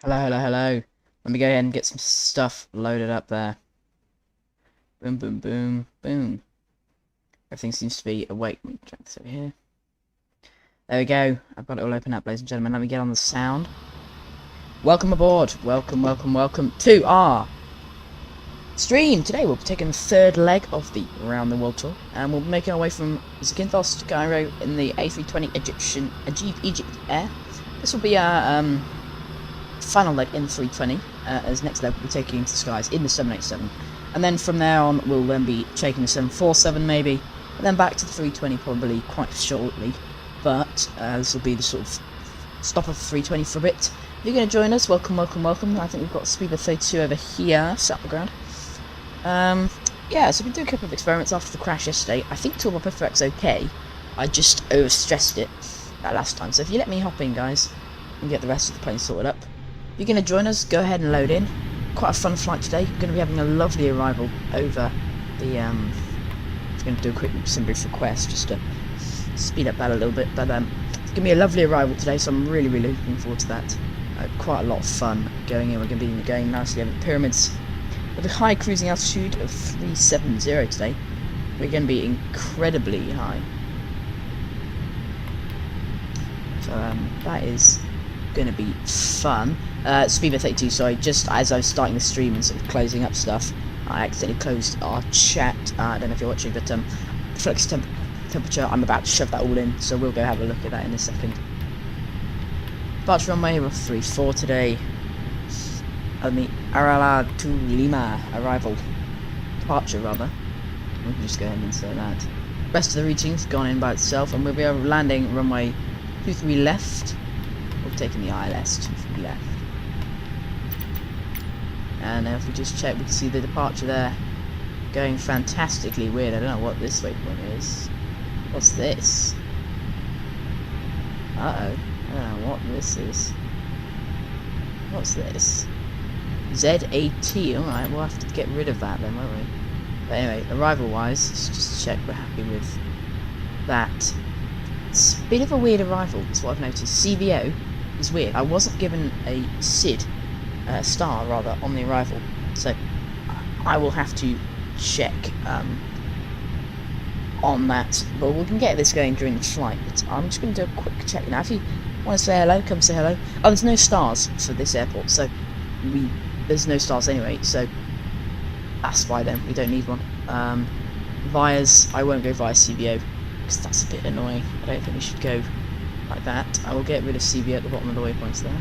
Hello, hello, hello. Let me go ahead and get some stuff loaded up there. Boom, boom, boom, boom. Everything seems to be awake. Let me check this over here. There we go. I've got it all open up, ladies and gentlemen. Let me get on the sound. Welcome aboard. Welcome, welcome, welcome to our stream. Today we'll be taking the third leg of the Around the World tour. And we'll be making our way from Zakynthos to Cairo in the A32NX Egypt Air. This will be our final leg in 320, as next leg we'll be taking to the skies in the 787, and then from there on we'll then be taking the 747 maybe, and then back to the 320 probably quite shortly, but this will be the sort of stop of 320 for a bit. If you're going to join us, welcome, welcome, welcome. I think we've got Speedy 32 over here, sat on the ground. Yeah, so we do a couple of experiments after the crash yesterday. I think Toolbar Perfect's okay, I just overstressed it that last time, so if you let me hop in guys, and get the rest of the plane sorted up. If you're going to join us, go ahead and load in. Quite a fun flight today. We're going to be having a lovely arrival over the, I'm going to do a quick Simbrief request just to speed up that a little bit, but it's going to be a lovely arrival today, so I'm really, really looking forward to that. Quite a lot of fun going in. We're going to be going nicely over the pyramids with a high cruising altitude of 370 today. We're going to be incredibly high. So that is going to be fun. Speedy 32, sorry, just as I was starting the stream and sort of closing up stuff, I accidentally closed our chat. I don't know if you're watching, but flex temperature, I'm about to shove that all in, so we'll go have a look at that in a second. Departure runway, we're 34 today. On the Arala to Lima arrival. Departure, rather. We can just go ahead and insert that. Rest of the routing's gone in by itself, and we'll be landing runway 23 left. We're taking the ILS 23 left. And if we just check, we can see the departure there going fantastically weird. I don't know what this waypoint is. What's this? Uh-oh. I don't know what this is. What's this? ZAT. Alright, we'll have to get rid of that then, won't we? But anyway, arrival-wise, let's just check we're happy with that. It's a bit of a weird arrival, that's what I've noticed. CVO is weird. I wasn't given a SID, star rather, on the arrival, so I will have to check on that, but we can get this going during the flight. But I'm just going to do a quick check now. If you want to say hello, come say hello. Oh, there's no stars for this airport, so there's no stars anyway, so that's why then we don't need one. Vias, I won't go via CVO because that's a bit annoying. I don't think we should go like that. I will get rid of CVO at the bottom of the waypoints there.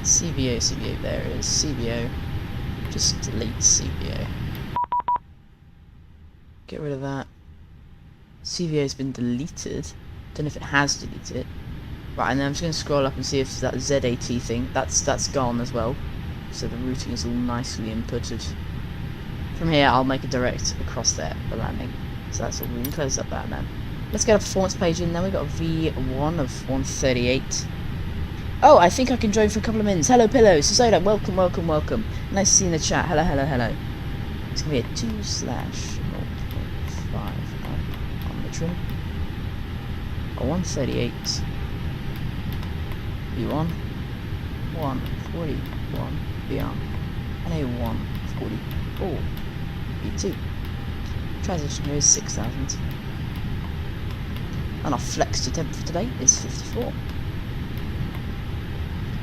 CVO, there it is. CVO. Just delete CVO. Get rid of that. CVO has been deleted. Don't know if it has deleted it. Right, and then I'm just going to scroll up and see if that ZAT thing, that's gone as well. So the routing is all nicely inputted. From here, I'll make a direct across there for landing. So that's all. We can close up that then. Let's get a performance page in. Then we've got a V1 of 138. Oh, I think I can join for a couple of minutes. Hello, Pillow. Susoda, welcome, welcome, welcome. Nice to see you in the chat. Hello, hello, hello. It's going to be a 2/0.5 on the trim. A 138. V1. 141 beyond. And a 144. V2. Transition here is 6,000. And our flex to temp for today is 54.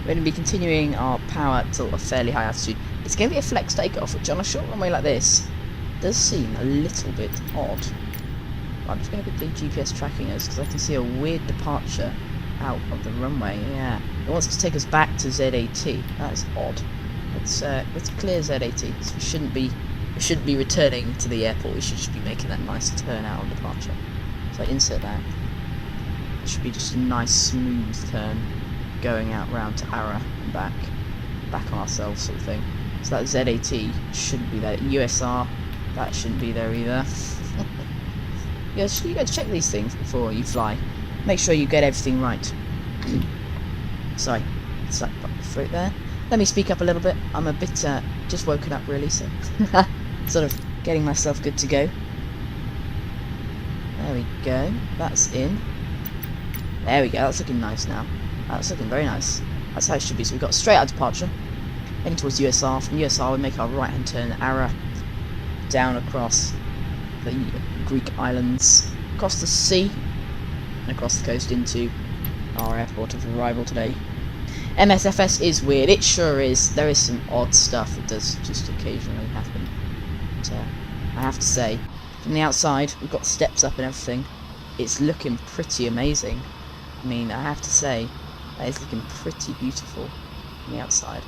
We're going to be continuing our power till a fairly high altitude. It's going to be a flex takeoff, which on a short runway like this does seem a little bit odd. I'm just going to put the GPS tracking us because I can see a weird departure out of the runway. Yeah, it wants to take us back to ZAT. That is odd. Let's clear ZAT. So we shouldn't be returning to the airport. We should just be making that nice turn out on departure. So I insert that. It should be just a nice smooth turn going out round to Ara and back on ourselves sort of thing. So that ZAT shouldn't be there. USR, that shouldn't be there either. You got to check these things before you fly. Make sure you get everything right. Sorry, it's like throat there. Let me speak up a little bit. I'm a bit just woken up really, so sort of getting myself good to go. There we go. That's in. There we go. That's looking nice now. That's looking very nice. That's how it should be. So we've got straight out departure, heading towards USR. From USR we make our right hand turn, arrow down across the Greek islands, across the sea, and across the coast into our airport of arrival today. MSFS is weird, it sure is. There is some odd stuff that does just occasionally happen. But, I have to say, from the outside, we've got steps up and everything. It's looking pretty amazing. I mean, I have to say, that is looking pretty beautiful from the outside.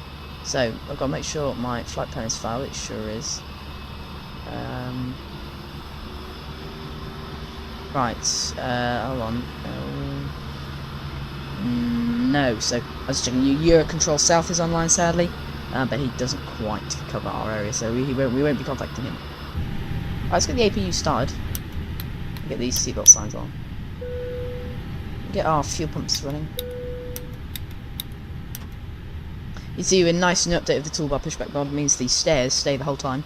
So, I've got to make sure my flight plan is filed, it sure is. Right, hold on. No, so I was checking. Eurocontrol South is online, sadly, but he doesn't quite cover our area, so we won't be contacting him. Right, let's get the APU started. Get these seatbelt signs on. Get our fuel pumps running. You see, a nice new update of the toolbar pushback mod means the stairs stay the whole time.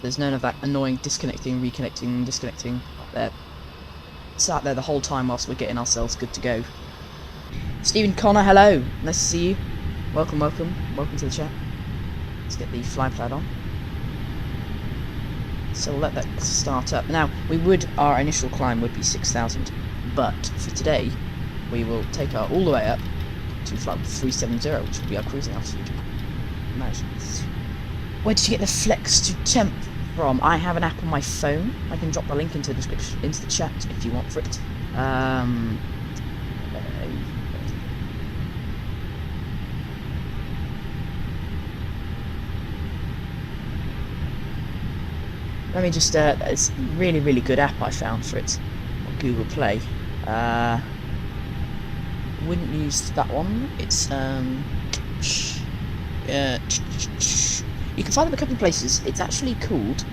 There's none of that annoying disconnecting, reconnecting, disconnecting. They're sat there the whole time whilst we're getting ourselves good to go. Stephen Connor, hello! Nice to see you. Welcome, welcome. Welcome to the chat. Let's get the fly pad on. So we'll let that start up. Now, our initial climb would be 6,000, but for today, we will take our all the way up to flight 370, which will be our cruising altitude. Imagine. Where did you get the flex to temp from? I have an app on my phone. I can drop the link into the description, into the chat if you want for it. Let me just, it's a really, really good app I found for it on Google Play. Wouldn't use that one. It's, you can find them a couple of places. It's actually called,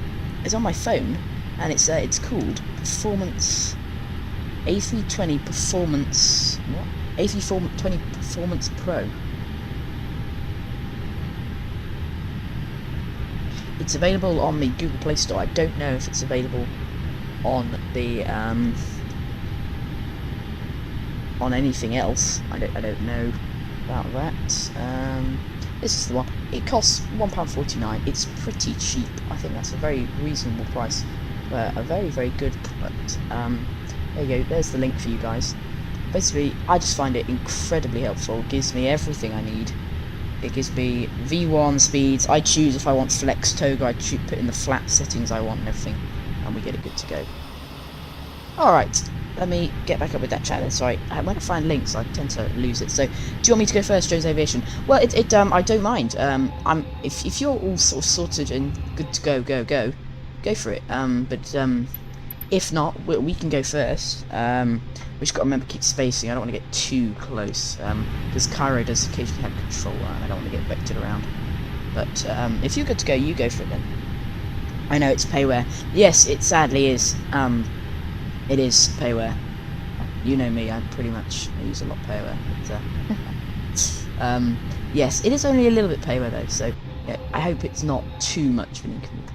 it's on my phone, and it's called Performance, A320 Performance, what? A320 Performance Pro. It's available on the Google Play Store. I don't know if it's available on the on anything else. I don't know about that. This is the one. It costs £1.49. It's pretty cheap. I think that's a very reasonable price for a very, very good product. There you go. There's the link for you guys. Basically, I just find it incredibly helpful. It gives me everything I need. It gives me V1 speeds. I choose if I want flex toga. I put in the flat settings I want and everything, and we get it good to go. Alright, let me get back up with that chat then. Sorry, when I find links, I tend to lose it. So, do you want me to go first, Jones Aviation? Well, I don't mind. If you're all sort of sorted and good to go for it. If not, we can go first. We just got to remember keep spacing. I don't want to get too close, because Cairo does occasionally have control, and I don't want to get vectored around. But if you're good to go, you go for it then. I know it's payware. Yes, it sadly is. It is payware. You know me. I use a lot of payware. But, yes, it is only a little bit payware though. So yeah, I hope it's not too much of an inconvenience.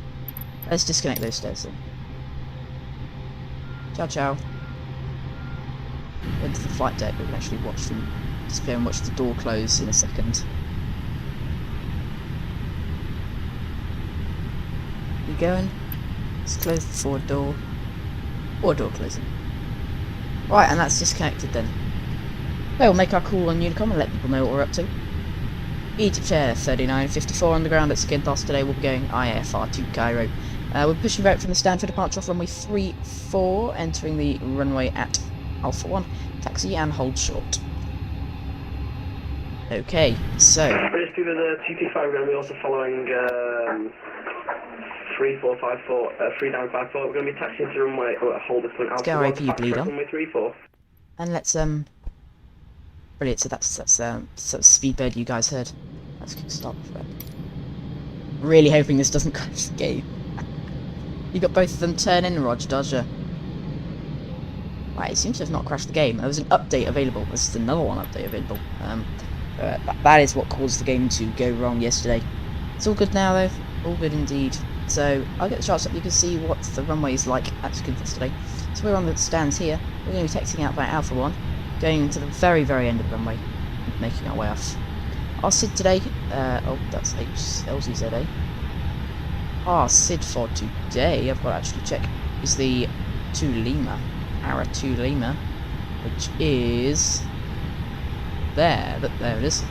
Let's disconnect those stairs then. Ciao, ciao. Into the flight deck, we can actually watch them disappear and watch the door close in a second. You going? Let's close the forward door. Or door closing. Right, and that's disconnected then. We'll make our call on Unicom and let people know what we're up to. Egypt Air 3954 on the ground at Zakynthos. Today we'll be going IFR to Cairo. We're pushing back from the stand for departure off runway 34, entering the runway at Alpha 1, taxi and hold short. Okay, so... British people, the 225 are going to be also following 3454, 3954. We're going to be taxiing to runway, hold this point, Alpha 1, bleed on. runway 34. And let's, brilliant, so that's Speedbird you guys heard. Let's stop for it. Really hoping this doesn't crash the game. You got both of them turn in, Roger Dodger. Right, it seems to have not crashed the game. There was an update available. This is another one update available. That is what caused the game to go wrong yesterday. It's all good now, though. All good indeed. So, I'll get the charts up. You can see what the runway is like at Zakynthos today. So, we're on the stands here. We're going to be taxiing out by Alpha 1, going to the very, very end of the runway, making our way off Our SID today, oh, that's LZZA. Our SID for today, I've got to actually check, is the 2 Lima, Ara 2 Lima, which is there it is.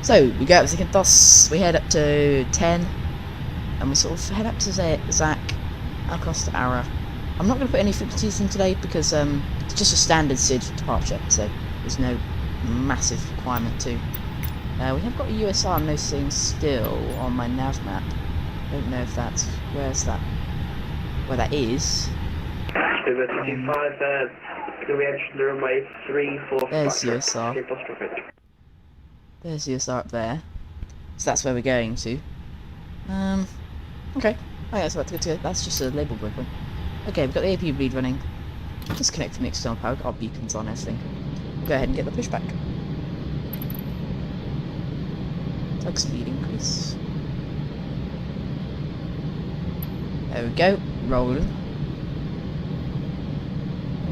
So, we go out to Zakynthos, we head up to 10, and we sort of head up to Zak, across to Ara. I'm not going to put any frequencies in today because it's just a standard SID departure, so there's no massive requirement to. We have got a USR I'm noticing still on my nav map. Don't know if that's where that is. Over 25 there, going to be entering the runway 34. There's USR. There's USR up there. So that's where we're going to. Okay. Oh, yeah, that's just a label break one. Okay, we've got the AP bleed running. Disconnect from the external power, got our beacons on everything. Go ahead and get the pushback. Tug speed increase. There we go, rolling.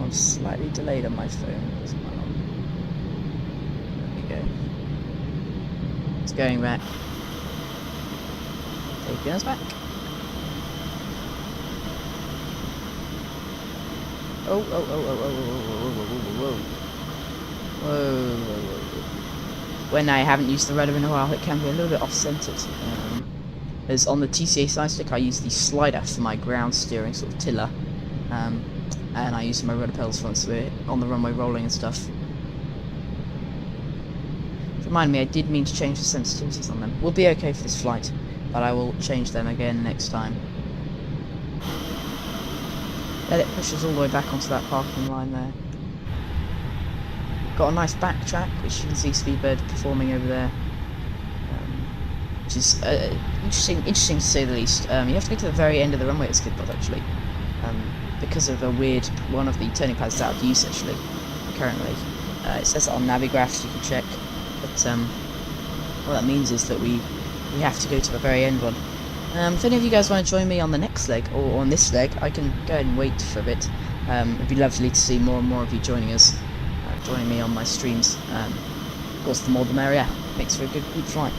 I'm slightly delayed on my phone. There we go. It's going back. Taking us back. Oh, whoa. When I haven't used the rudder in a while, it can be a little bit off-centered. As on the TCA side stick, I use the slider for my ground steering, sort of tiller, and I use my rudder pedals once we're on the runway rolling and stuff. Remind me, I did mean to change the sensitivities on them. We'll be okay for this flight, but I will change them again next time. Let it push us all the way back onto that parking line there. Got a nice backtrack, which you can see Speedbird performing over there, which is interesting to say the least. You have to go to the very end of the runway at Skidpod actually, because of a weird one of the turning pads out of use actually currently. It says it on Navigraphs, you can check, but what that means is that we have to go to the very end one. If any of you guys want to join me on the next leg, or on this leg, I can go ahead and wait for a bit. It'd be lovely to see more and more of you joining us, joining me on my streams. Of course, the more the merrier. Makes for a good flight.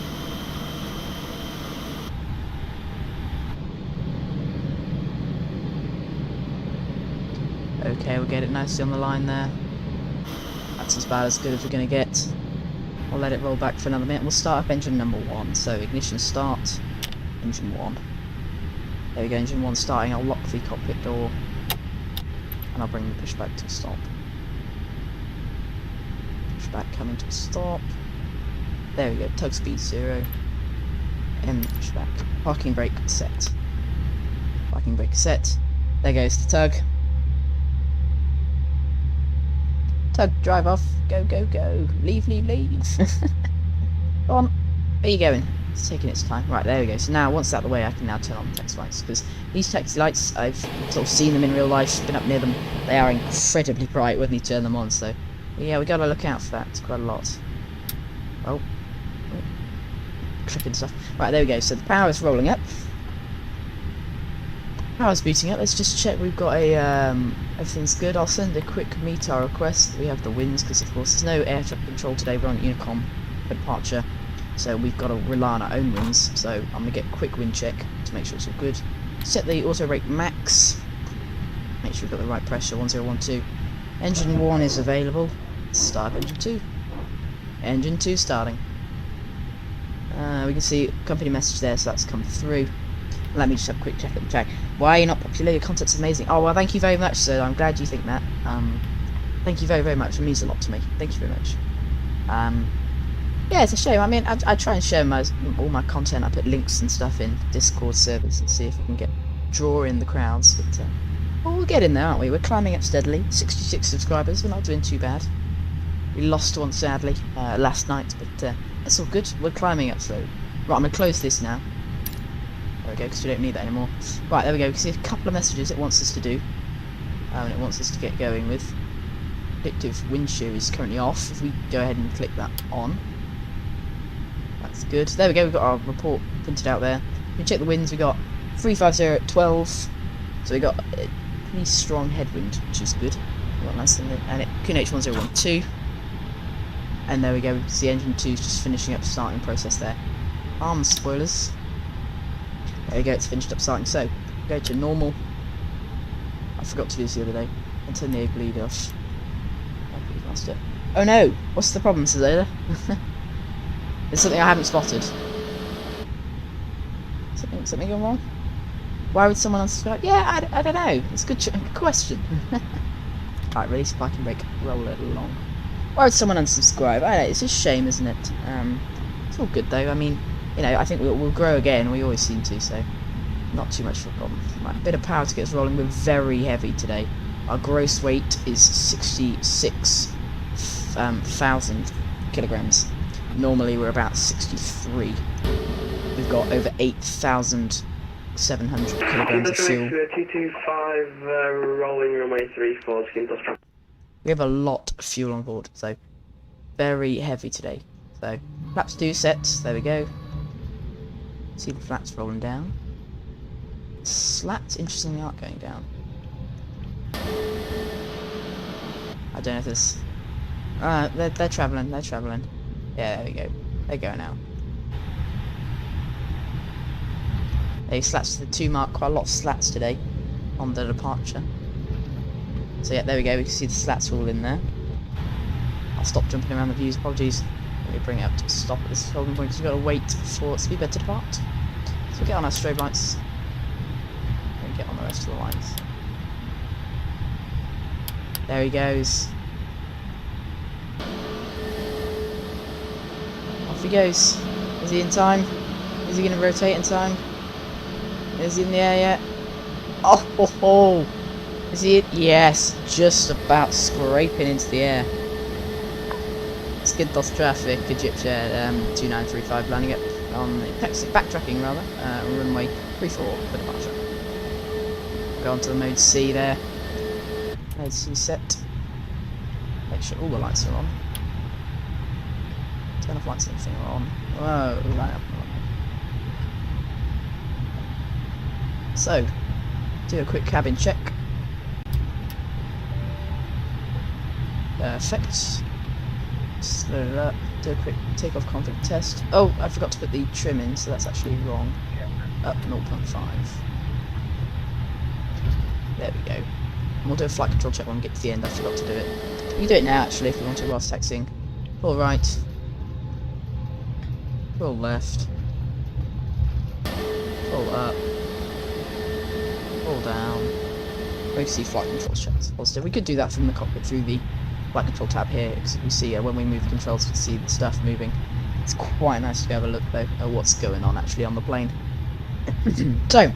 Okay, we'll get it nicely on the line there. That's as bad as good as we're going to get. I'll let it roll back for another minute. We'll start up engine number 1. So ignition start. Engine 1. There we go, engine 1 starting. I'll lock the cockpit door and I'll bring the pushback to a stop. Pushback coming to a stop. There we go, tug speed 0. And pushback. Parking brake set. Parking brake set. There goes the tug. Tug, drive off. Go. Leave. Go on. Where are you going? It's taking its time. Right, there we go. So now, once out of the way, I can now turn on the taxi lights, because these taxi lights, I've sort of seen them in real life, been up near them. They are incredibly bright when you turn them on, so yeah, we gotta look out for that. It's quite a lot. Oh. Clipping stuff. Right, there we go. So the power is rolling up. Power's booting up. Let's just check we've got a, everything's good. I'll send a quick METAR request. We have the winds, because of course there's no air traffic control today. We're on Unicom for departure. So we've got to rely on our own winds, so I'm going to get a quick wind check to make sure it's all good. Set the auto brake max, make sure we've got the right pressure, 1012. Engine 1 is available, start engine 2. Engine 2 starting. We can see company message there, so that's come through. Let me just have a quick check at the track. Why are you not popular? Your content's amazing. Oh, well, thank you very much, sir. I'm glad you think that. Thank you very, very much. It means a lot to me. Thank you very much. Yeah, it's a shame. I mean, I try and share all my content. I put links and stuff in Discord servers and see if we can draw in the crowds. But well, we'll get in there, aren't we? We're climbing up steadily. 66 subscribers. We're not doing too bad. We lost one sadly last night, but it's all good. We're climbing up slowly. Right, I'm gonna close this now. There we go, because we don't need that anymore. Right, there we go. We can see a couple of messages it wants us to do, and it wants us to get going with. Predictive wind shear is currently off. If we go ahead and click that on. That's good. There we go, we've got our report printed out there. We can check the winds, we got 350 at 12. So we got a pretty strong headwind, which is good. We got nice and it QNH 1012. And there we go, we can see engine 2 is just finishing up starting process there. Arms spoilers. There we go, it's finished up starting. So, go to normal. I forgot to do this the other day. And turn the bleed off. I lost it. Oh no! What's the problem, Cesar? There's something I haven't spotted. Something going wrong? Why would someone unsubscribe? Yeah, I don't know. It's a good question. Alright, release parking brake. Roll it along. Why would someone unsubscribe? I know, it's a shame, isn't it? It's all good though. I mean, you know, I think we'll grow again. We always seem to, so not too much of a problem. Right, a bit of power to get us rolling. We're very heavy today. Our gross weight is 66,000 kilograms. Normally we're about 63. We've got over 8,700 kilograms of fuel. 225, rolling runway 34, Zakynthos. We have a lot of fuel on board, so very heavy today. So flaps 2 set, there we go. See the flaps rolling down. Slats interestingly aren't going down. I don't know if this. They're travelling. Yeah, there we go. They're going out. They slats to the 2 mark. Quite a lot of slats today on the departure. So yeah, there we go. We can see the slats all in there. I'll stop jumping around the views. Apologies. Let me bring it up to stop at this holding point because we've got to wait for speedbird to depart. So we'll get on our strobe lights and get on the rest of the lines. There he goes. Off he goes. Is he in time? Is he going to rotate in time? Is he in the air yet? Oh, ho, ho. Is he? Yes, just about scraping into the air. Zakynthos traffic, Egyptian 2935 landing up on backtracking rather, runway 34 for departure. Go on to the mode C there. Mode C set. Make sure all the lights are on. Turn off lights and everything are on. Whoa, right up. So, do a quick cabin check. Perfect. Slow it up. Do a quick takeoff config test. Oh, I forgot to put the trim in, so that's actually wrong. Up 0.5. There we go. And we'll do a flight control check when we get to the end. I forgot to do it. You can do it now, actually, if you want to whilst taxiing. Pull right. Pull left. Pull up. Pull down. We can see flight controls checks positive. We could do that from the cockpit through the flight control tab here, because we see when we move the controls, we can see the stuff moving. It's quite nice to have a look though at what's going on actually on the plane. So,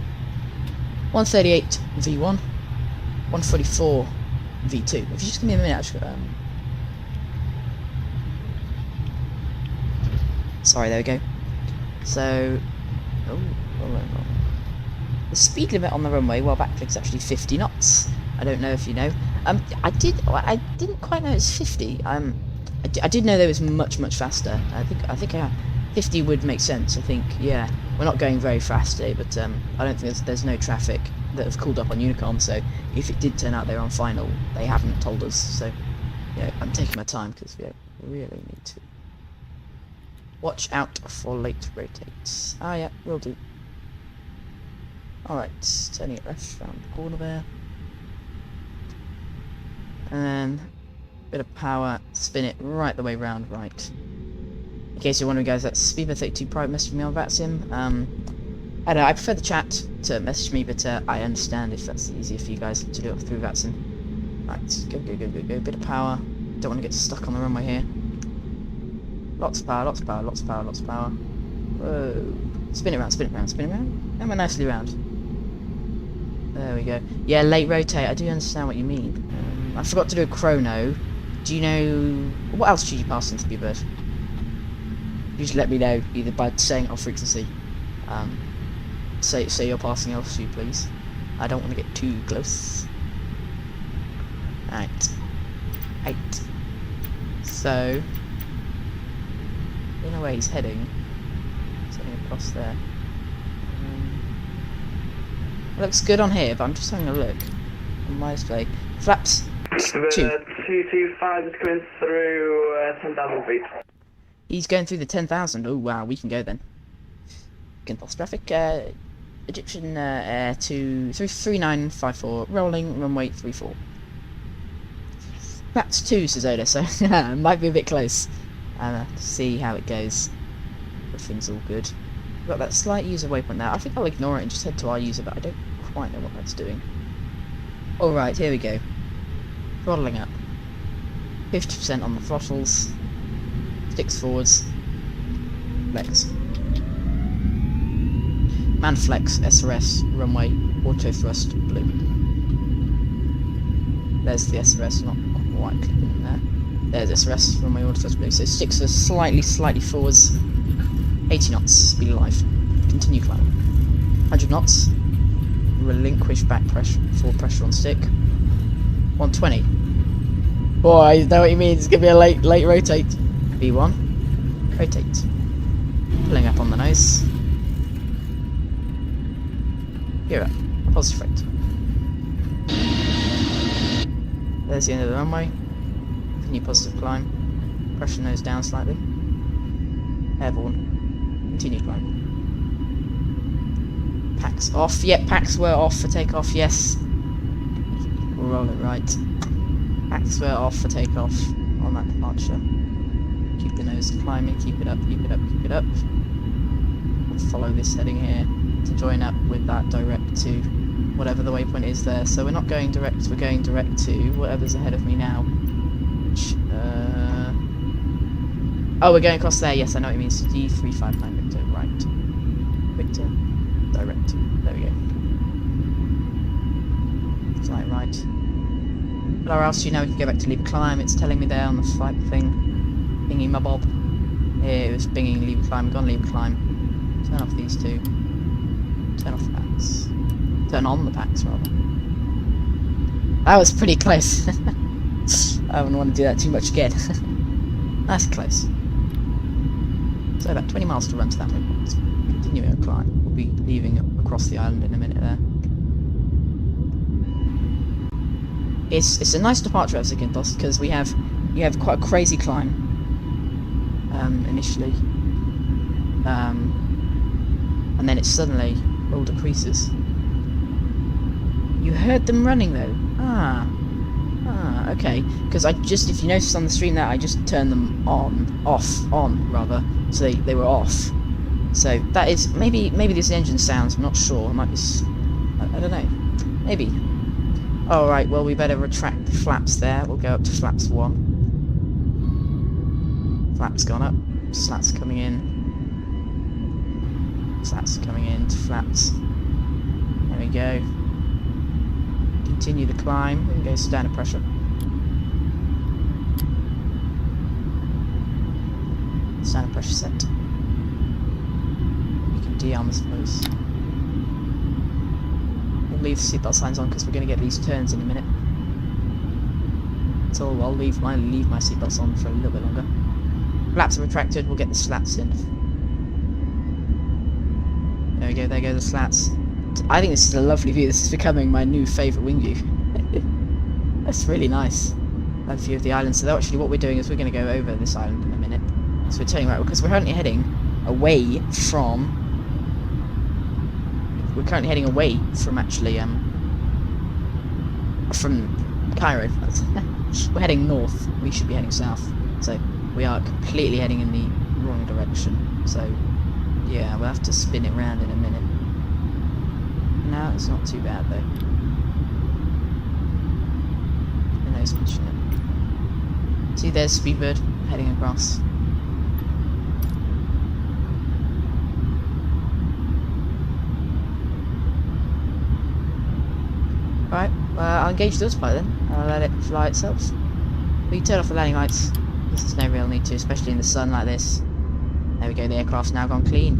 138 V1, 144 V2. If you just give me a minute, actually. Sorry, there we go. So, the speed limit on the runway while backflipped is actually 50 knots. I don't know if you know. I didn't quite know it's 50. I did know there was much faster. I think 50 would make sense. I think, yeah, we're not going very fast today, but I don't think there's no traffic that have called up on Unicom. So if it did turn out they're on final, they haven't told us. So yeah, I'm taking my time because we really need to watch out for late rotates. Ah, yeah, will do. Alright, turning it left around the corner there. And then a bit of power, spin it right the way round right. In case you're wondering, guys, that's speedbird32 private messaging me on Vatsim. I don't know, I prefer the chat to message me, but I understand if that's easier for you guys to do it through Vatsim. Right, go. Bit of power. Don't want to get stuck on the runway here. Lots of power. Whoa. Spin it around. And we're nicely round. There we go. Yeah, late rotate. I do understand what you mean. I forgot to do a chrono. Do you know what else should you pass into Speedbird? You should let me know either by saying off frequency. Say you're passing LSU, please. I don't want to get too close. Right. So, in a way, he's heading across there. Looks good on here, but I'm just having a look on my display. Flaps The 225 is coming through 10,000 feet. He's going through the 10,000. Oh wow, we can go then. Zakynthos traffic. Egyptian air to 3954. Rolling runway 34. That's 2, says Oda, so it might be a bit close. To see how it goes. Everything's all good. We've got that slight user waypoint there. I think I'll ignore it and just head to our user, but I don't quite know what that's doing. Alright, here we go. Throttling up. 50% on the throttles. Sticks forwards. Flex. Man flex, SRS, runway, auto thrust, blue. There's the SRS, not quite clicking in there. There's SRS, runway, auto thrust, blue. So sticks are slightly forwards. 80 knots, speed alive. Continue climb. 100 knots. Relinquish back pressure, forward pressure on stick. 120. Boy, I know what you mean. It's gonna be a late rotate. V1. Rotate. Pulling up on the nose. Gear up. Positive rate. There's the end of the runway. Continue positive climb. Pressure nose down slightly. Airborne. Continue climb. Packs off. Yep, packs were off for takeoff. Yes. We'll roll it right. Packs were off for takeoff on that departure. Keep the nose climbing. Keep it up. Keep it up. Keep it up. We'll follow this heading here to join up with that direct to whatever the waypoint is there. So we're not going direct. We're going direct to whatever's ahead of me now. Which, oh, we're going across there. Yes, I know what it means. D359 Victor. Right. Victor. Direct. There we go. Flight right. But or else, you know, we can go back to leave climb. It's telling me there on the flight thing. Binging my bob. Here it was binging leave climb. We're gonna leave climb. Turn off these two. Turn off the packs. Turn on the packs, rather. That was pretty close. I wouldn't want to do that too much again. That's close. So about 20 miles to run to that waypoint. Continuing our climb. We'll be leaving across the island in a minute there. It's a nice departure of Zakynthos because you have quite a crazy climb initially, and then it suddenly all decreases. You heard them running though. Okay. Because if you notice on the stream that I just turned them on, rather, so they were off. So that is maybe this engine sounds. I'm not sure. It might be. I don't know. Maybe. Alright, well we better retract the flaps there. We'll go up to flaps 1. Flaps gone up. Slats coming in. Slats coming in to flaps. There we go. Continue the climb. We can go standard pressure. Standard pressure set. We can de-arm, I suppose. Leave the seatbelt signs on because we're going to get these turns in a minute. So I'll leave my seatbelts on for a little bit longer. Flaps are retracted, we'll get the slats in. There we go, there go the slats. I think this is a lovely view. This is becoming my new favourite wing view. That's really nice. That view of the island. So actually what we're doing is we're going to go over this island in a minute. So we're turning right because we're currently heading away from actually from Cairo. We're heading north. We should be heading south. So we are completely heading in the wrong direction. So yeah, we'll have to spin it round in a minute. No, it's not too bad though. The nose pinching it. See, there's Speedbird heading across. Right, well, I'll engage the autopilot then. I'll let it fly itself. We turn off the landing lights. There's no real need to, especially in the sun like this. There we go, the aircraft's now gone clean.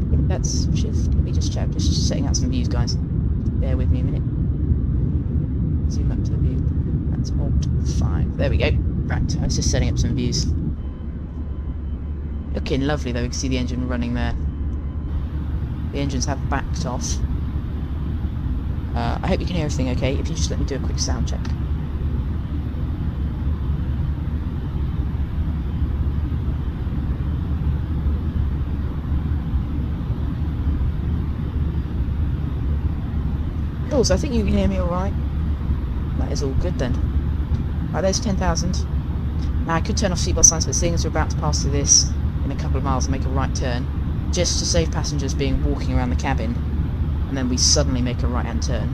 I think that's shift. Let me just check. Just setting out some views, guys. Bear with me a minute. Zoom up to the view. That's Alt 5. There we go. Right, I was just setting up some views. Looking lovely though, you can see the engine running there. The engines have backed off. I hope you can hear everything okay. If you just let me do a quick sound check. Cool, so I think you can hear me alright. That is all good then. Right, there's 10,000. Now I could turn off seatbelt signs, but seeing as we're about to pass through this in a couple of miles and make a right turn, just to save passengers being walking around the cabin, and then we suddenly make a right hand turn,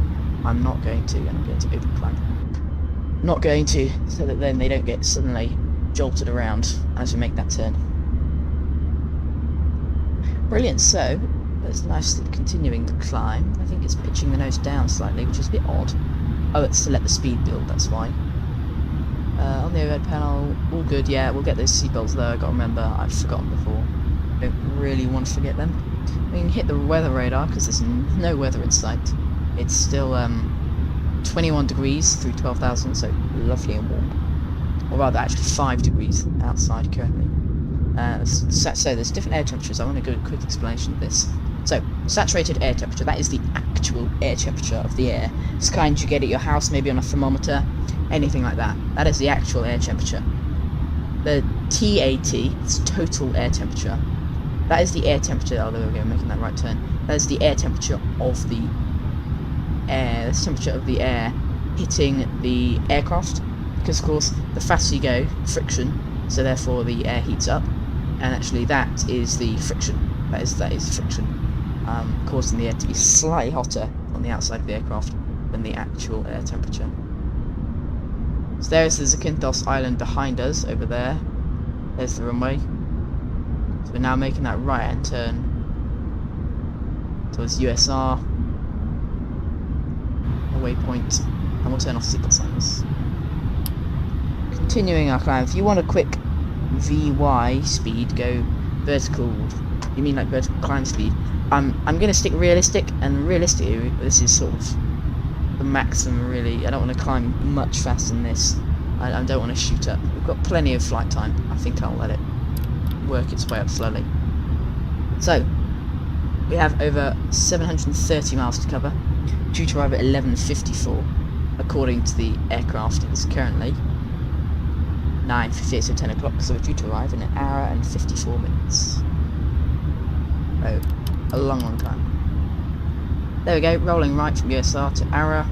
I'm not going to, and I'm going to open climb. Not going to, so that then they don't get suddenly jolted around as we make that turn. Brilliant, so it's nicely continuing the climb. I think it's pitching the nose down slightly, which is a bit odd. Oh, it's to let the speed build, that's why. On the overhead panel, all good, yeah, we'll get those seatbelts though, I gotta remember, I've forgotten before. Don't really want to forget them. We can hit the weather radar, because there's no weather in sight. It's still 21 degrees through 12,000, so lovely and warm. Or rather, actually 5 degrees outside currently. So there's different air temperatures. I want to go a quick explanation of this. So, saturated air temperature, that is the actual air temperature of the air. It's kind you get at your house, maybe on a thermometer, anything like that. That is the actual air temperature. The TAT, it's total air temperature. That is the air temperature, oh there we go, making that right turn. That is the air temperature of the air, the temperature of the air hitting the aircraft. Because of course, the faster you go, friction, so therefore the air heats up. And actually that is the friction, that is friction, causing the air to be slightly hotter on the outside of the aircraft than the actual air temperature. So there's the Zakynthos island behind us, over there. There's the runway. So we're now making that right hand turn towards USR, a waypoint, and we'll turn off seatbelt signs. Continuing our climb, if you want a quick VY speed, go vertical, you mean like vertical climb speed, I'm going to stick realistic, and realistically this is sort of the maximum really. I don't want to climb much faster than this. I don't want to shoot up. We've got plenty of flight time. I think I'll let it work its way up slowly. So we have over 730 miles to cover, due to arrive at 11:54 according to the aircraft. It's currently 9:58, so 10 o'clock, so we're due to arrive in an hour and 54 minutes. Oh, a long time. There we go, rolling right from USR to Ara.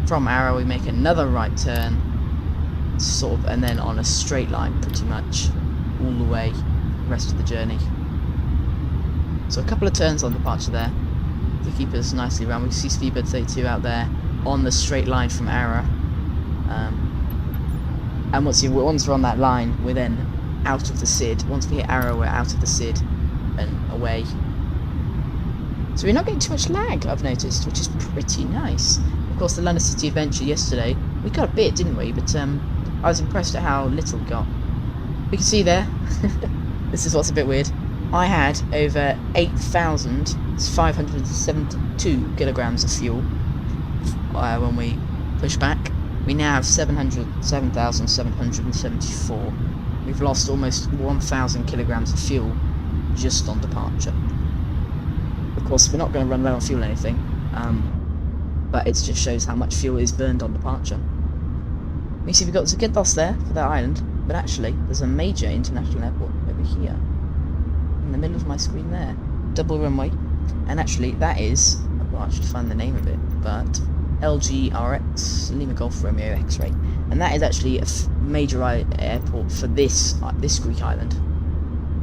From Ara we make another right turn, sort of, and then on a straight line pretty much all the way the rest of the journey. So a couple of turns on departure there to keep us nicely around. We see Speedbird 32 out there on the straight line from Ara. And once we're on that line, we're then out of the SID. Once we hit Arrow, we're out of the SID and away. So we're not getting too much lag, I've noticed, which is pretty nice. Of course, the London City Adventure yesterday, we got a bit, didn't we? But I was impressed at how little we got. We can see there, this is what's a bit weird. I had over 8,572 kilograms of fuel when we pushed back. We now have 7,774. We've lost almost 1,000 kilograms of fuel just on departure. Of course, we're not going to run low on fuel or anything, but it just shows how much fuel is burned on departure. You see we've got Zakynthos there for that island, but actually there's a major international airport over here, in the middle of my screen there. Double runway, and actually that is, well, I should find the name of it, but LGRX, Lima Golf Romeo X-Ray, and that is actually a major airport for this Greek island.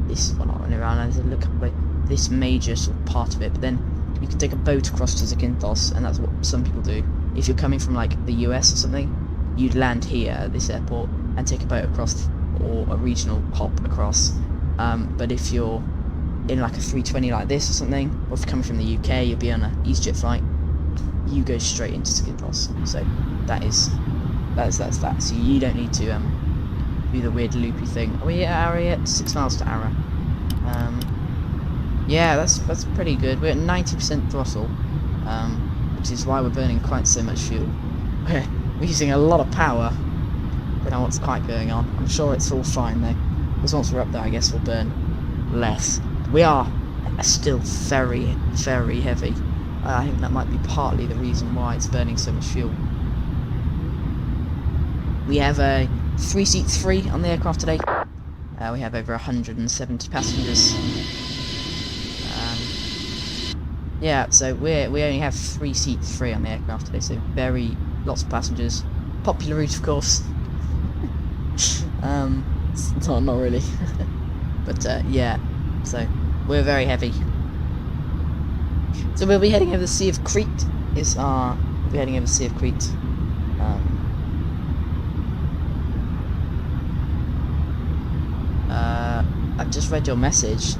This one, not running around, I look up like this major sort of part of it, but then you can take a boat across to Zakynthos, and that's what some people do. If you're coming from like the US or something, you'd land here at this airport and take a boat across, or a regional hop across. But if you're in like a 320 like this or something, or if you're coming from the UK, you'll be on an EasyJet flight, you go straight into Zakynthos. So that's that. So you don't need to do the weird loopy thing. Are we at Ara yet? 6 miles to Ara. Yeah, that's pretty good. We're at 90% throttle, which is why we're burning quite so much fuel. We're using a lot of power. I don't know what's quite going on. I'm sure it's all fine though, because once we're up there, I guess we'll burn less. We are still very, very heavy. I think that might be partly the reason why it's burning so much fuel. We have 3 seats free on the aircraft today. We have over 170 passengers. yeah, so we only have 3 seats free on the aircraft today, so lots of passengers. Popular route, of course. Not really. But yeah, so we're very heavy. So we'll be heading over the Sea of Crete. We'll be heading over the Sea of Crete. I've just read your message.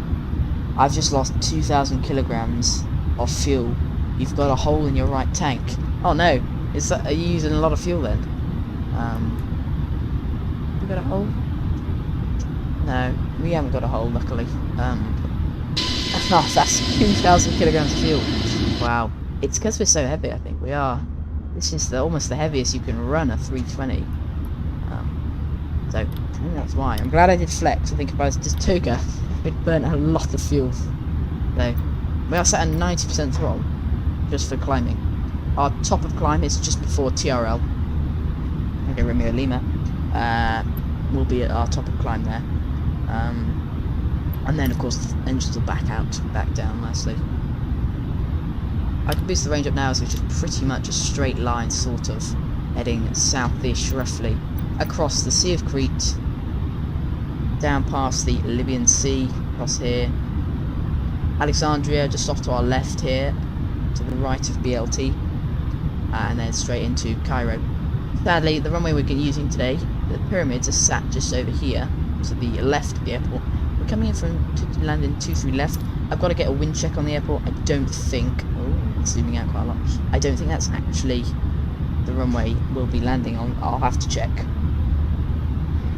I've just lost 2,000 kilograms of fuel. You've got a hole in your right tank. Oh no, are you using a lot of fuel then? You got a hole? No, we haven't got a hole, luckily. Oh, that's 2,000 kilograms of fuel. Wow. It's because we're so heavy, I think. We are. This is almost the heaviest you can run a 320. So, I think that's why. I'm glad I did flex. I think if I was just Toga, we'd burn a lot of fuel. So, we are set at 90% throttle, just for climbing. Our top of climb is just before TRL. Okay, Romeo Lima. Will be at our top of climb there. And then, of course, the engines will back down nicely. I can boost the range up now, so it's just pretty much a straight line, sort of, heading southish, roughly, across the Sea of Crete, down past the Libyan Sea, across here, Alexandria just off to our left here, to the right of BLT, and then straight into Cairo. Sadly, the runway we're using today, the pyramids are sat just over here, to the left of the airport. We're coming in from landing 23 left. I've got to get a wind check on the airport. I don't think... Oh, it's zooming out quite a lot. I don't think that's actually the runway we'll be landing on. I'll have to check.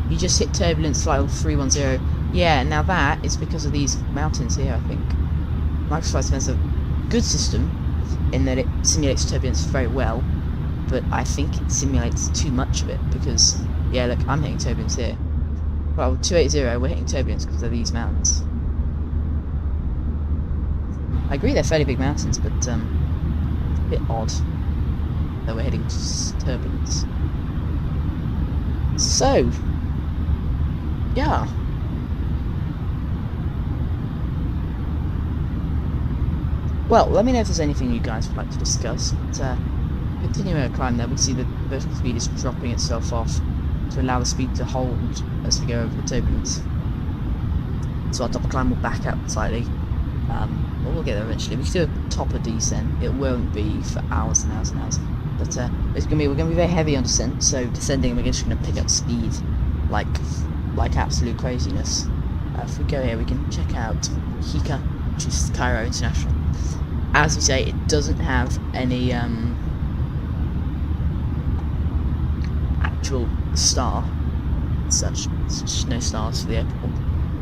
You just hit turbulence flight 310. Yeah, now that is because of these mountains here, I think. Microsoft Flight Sim's a good system in that it simulates turbulence very well, but I think it simulates too much of it because, yeah, look, I'm hitting turbulence here. Well, 280, we're hitting turbulence because of these mountains. I agree they're fairly big mountains, but a bit odd that we're hitting turbulence. So, yeah. Well, let me know if there's anything you guys would like to discuss. But, continuing our climb there, we see the vertical speed is dropping itself off to allow the speed to hold as we go over the turbulence. So our top climb will back up slightly. But we'll get there eventually. We can do a topper descent. It won't be for hours and hours and hours. But we're going to be very heavy on descent. So descending, we're just going to pick up speed like absolute craziness. If we go here, we can check out Hika, which is Cairo International. As we say, it doesn't have any actual star as such. There's no stars for the airport.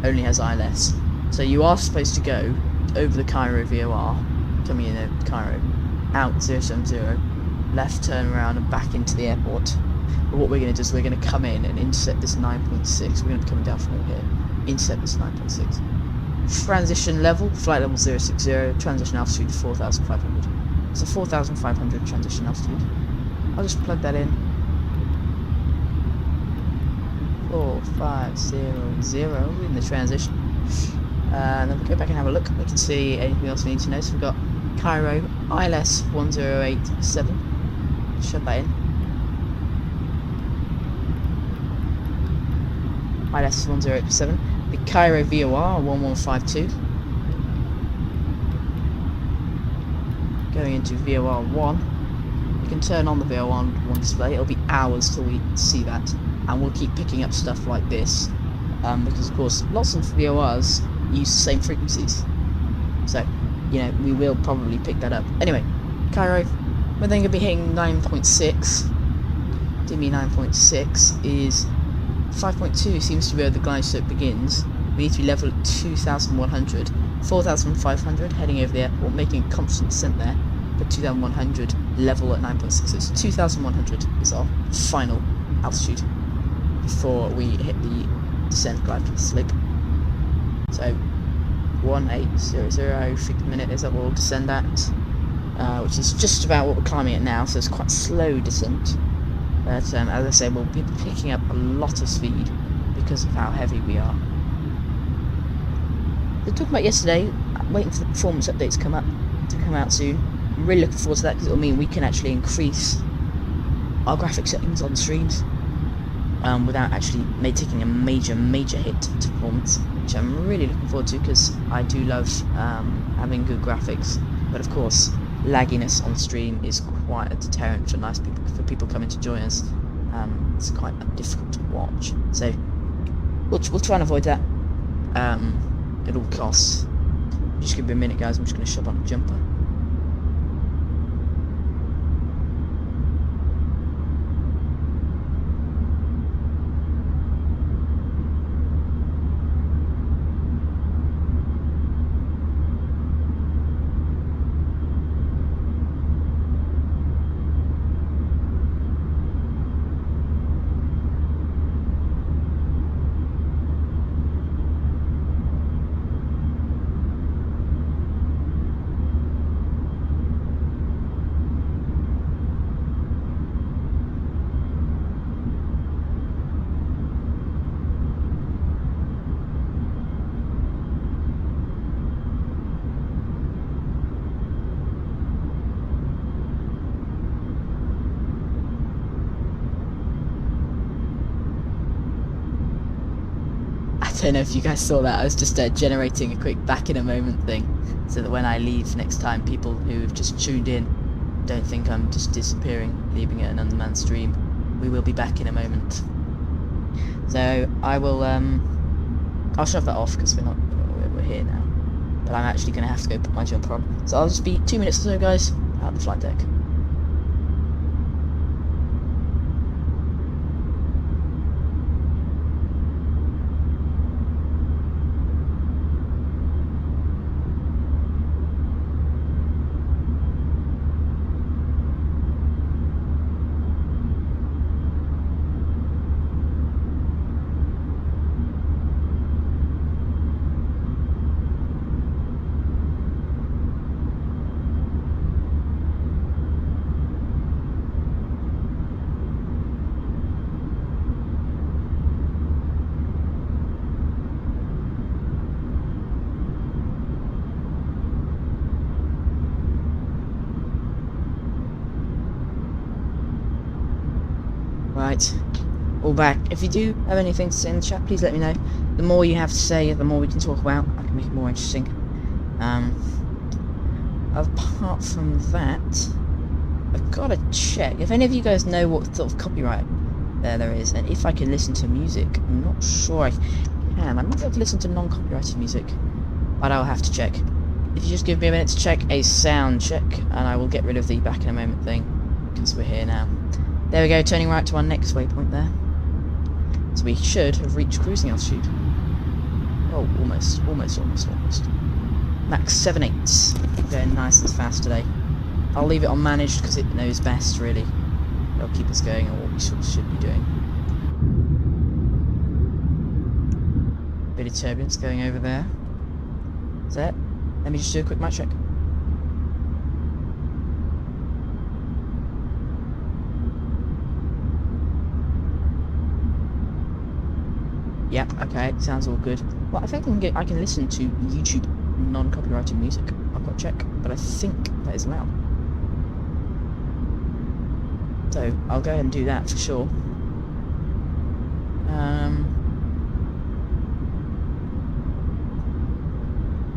Only has ILS. So you are supposed to go over the Cairo VOR, coming in over Cairo, out 070, left turn around and back into the airport. But what we're going to do is we're going to come in and intercept this 9.6. We're going to be coming down from over here. Intercept this 9.6. Transition level, flight level 060, transition altitude 4,500. So 4,500 transition altitude. I'll just plug that in. 4500 in the transition. And then we go back and have a look. We can see anything else we need to know. So we've got Cairo ILS 1087. Shove that in. ILS 1087. The Cairo VOR 1152. Going into VOR 1. We can turn on the VOR 1 display. It'll be hours till we see that. And we'll keep picking up stuff like this. Because of course lots of VORs use the same frequencies. So, you know, we will probably pick that up. Anyway, Cairo, we're then going to be hitting 9.6. Dimmy 9.6 is 5.2 seems to be where the glide slope begins. We need to be level at 2,100. 4,500 heading over the airport, making a constant descent there. But 2,100 level at 9.6. So it's 2,100 is our final altitude before we hit the descent glide slope. So 1800 feet per minute is what we'll descend at, which is just about what we're climbing at now, so it's quite slow descent. But as I say, we'll be picking up a lot of speed because of how heavy we are. We were talking about yesterday, waiting for the performance updates to come up. to come out soon. I'm really looking forward to that because it'll mean we can actually increase our graphic settings on streams without actually taking a major hit to performance, which I'm really looking forward to because I do love having good graphics. But of course, lagginess on stream is quite a deterrent for people coming to join us. It's quite difficult to watch, so we'll try and avoid that at all costs. Just give me a minute, guys. I'm just going to shove on a jumper. I don't know if you guys saw that. I was just generating a quick back in a moment thing, so that when I leave next time, people who have just tuned in don't think I'm just disappearing, leaving it an unmanned stream. We will be back in a moment. So I will I'll shove that off because we're here now. But I'm actually going to have to go put my jumper on. So I'll just be 2 minutes or so, guys, out the flight deck. Right, all back. If you do have anything to say in the chat, please let me know. The more you have to say, the more we can talk about. I can make it more interesting. Apart from that, I've got to check. If any of you guys know what sort of copyright there is, and if I can listen to music, I'm not sure I can. I might be able to listen to non-copyrighted music, but I'll have to check. If you just give me a minute to check a sound check, and I will get rid of the back in a moment thing, because we're here now. There we go, turning right to our next waypoint there. So we should have reached cruising altitude. Oh, almost. Max 7.8. Going nice and fast today. I'll leave it on managed because it knows best, really. It'll keep us going on what we should be doing. Bit of turbulence going over there. Is that? Let me just do a quick mic check. Yep, okay, sounds all good. Well, I think I can listen to YouTube non-copyrighted music. I've got to check, but I think that is allowed. So, I'll go ahead and do that for sure.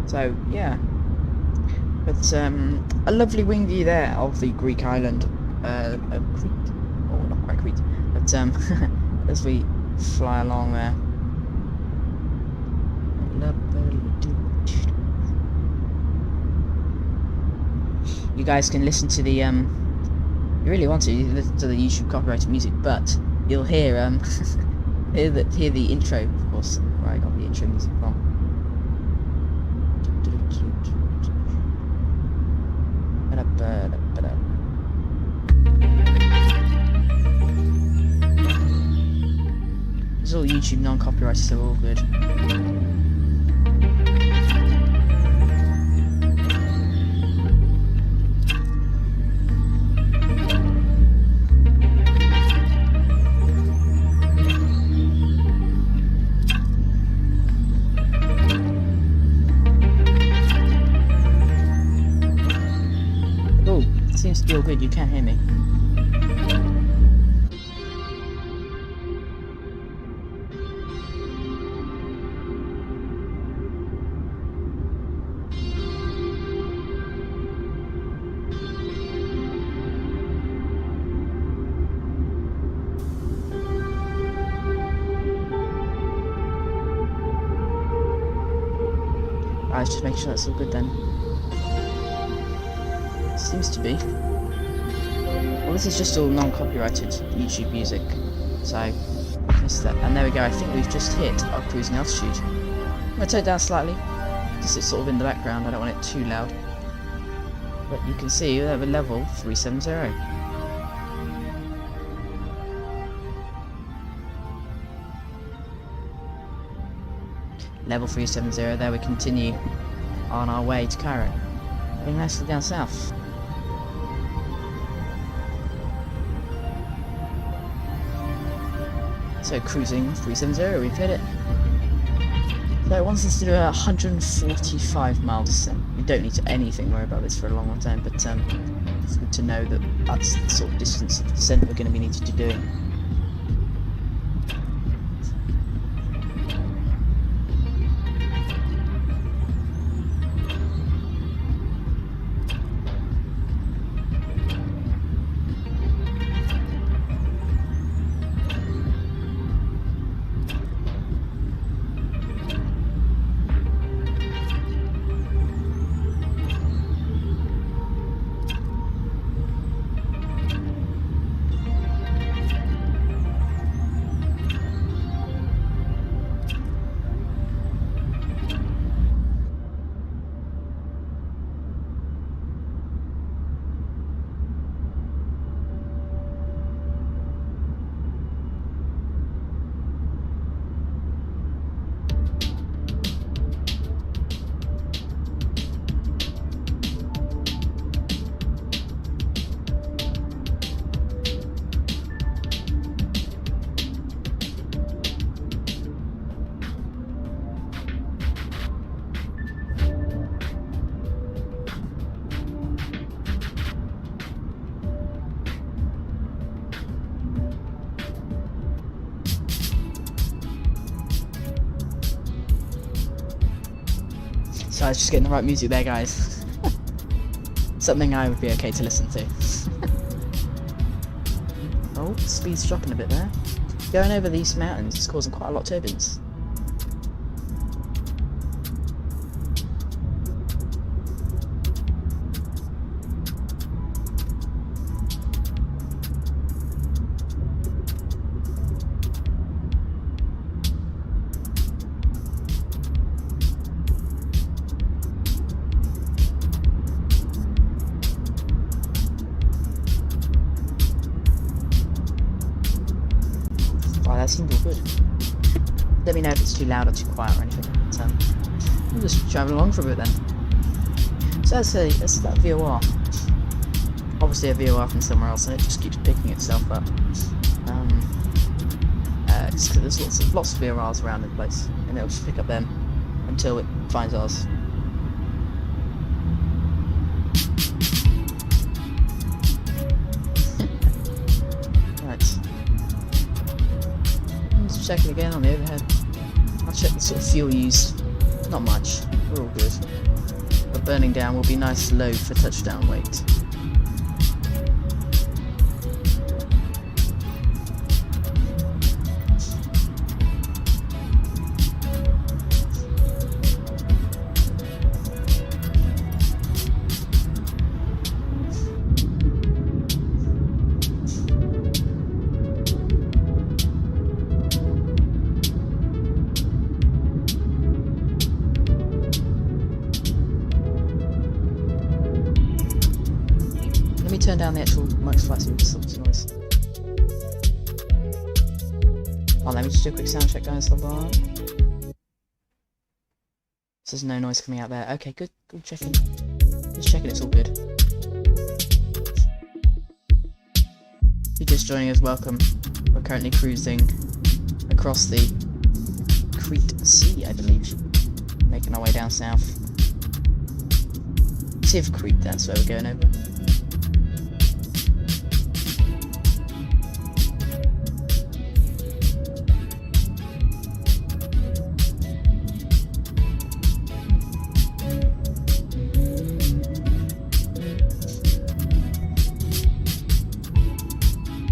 So, yeah. But, a lovely wing view there of the Greek island. Crete. Oh, not quite Crete. But, as we fly along there. You guys can listen to the you really want to listen to the YouTube copyrighted music, but you'll hear hear the intro, of course, where I got the intro music from. It's all YouTube non-copyrighted, so all good. be all good, you can hear me. Right, let's just make sure that's all good then. Seems to be. Well, this is just all non-copyrighted YouTube music, so just that. And there we go. I think we've just hit our cruising altitude. I'm gonna turn it down slightly, just it's sort of in the background. I don't want it too loud. But you can see we have a level 370. Level 370. There we continue on our way to Cairo, heading nicely down south. So cruising 370, we've hit it. So it wants us to do a 145 mile descent. We don't need to anything worry about this for a long time, but it's good to know that that's the sort of distance of descent we're going to be needed to do. So I was just getting the right music there, guys. Something I would be okay to listen to. Oh, speed's dropping a bit there. Going over these mountains is causing quite a lot of turbulence. That seemed all good. Let me know if it's too loud or too quiet or anything. But, we'll just travel along for a bit then. So that's that VOR. Obviously a VOR from somewhere else, and it just keeps picking itself up. Just 'cause there's lots of VORs around the place, and it'll just pick up them until it finds ours. Check it again on the overhead. I'll check the sort of fuel used. Not much. We're all good. But burning down will be nice low for touchdown weight. Turn down the actual Max Flightsim to stop the noise. Oh, let me just do a quick sound check, guys. Hold on. So there's no noise coming out there. Okay, good. Good checking. Just checking it's all good. If you're just joining us, welcome. We're currently cruising across the Crete Sea, I believe. Making our way down south. Tiv Crete, that's where we're going over.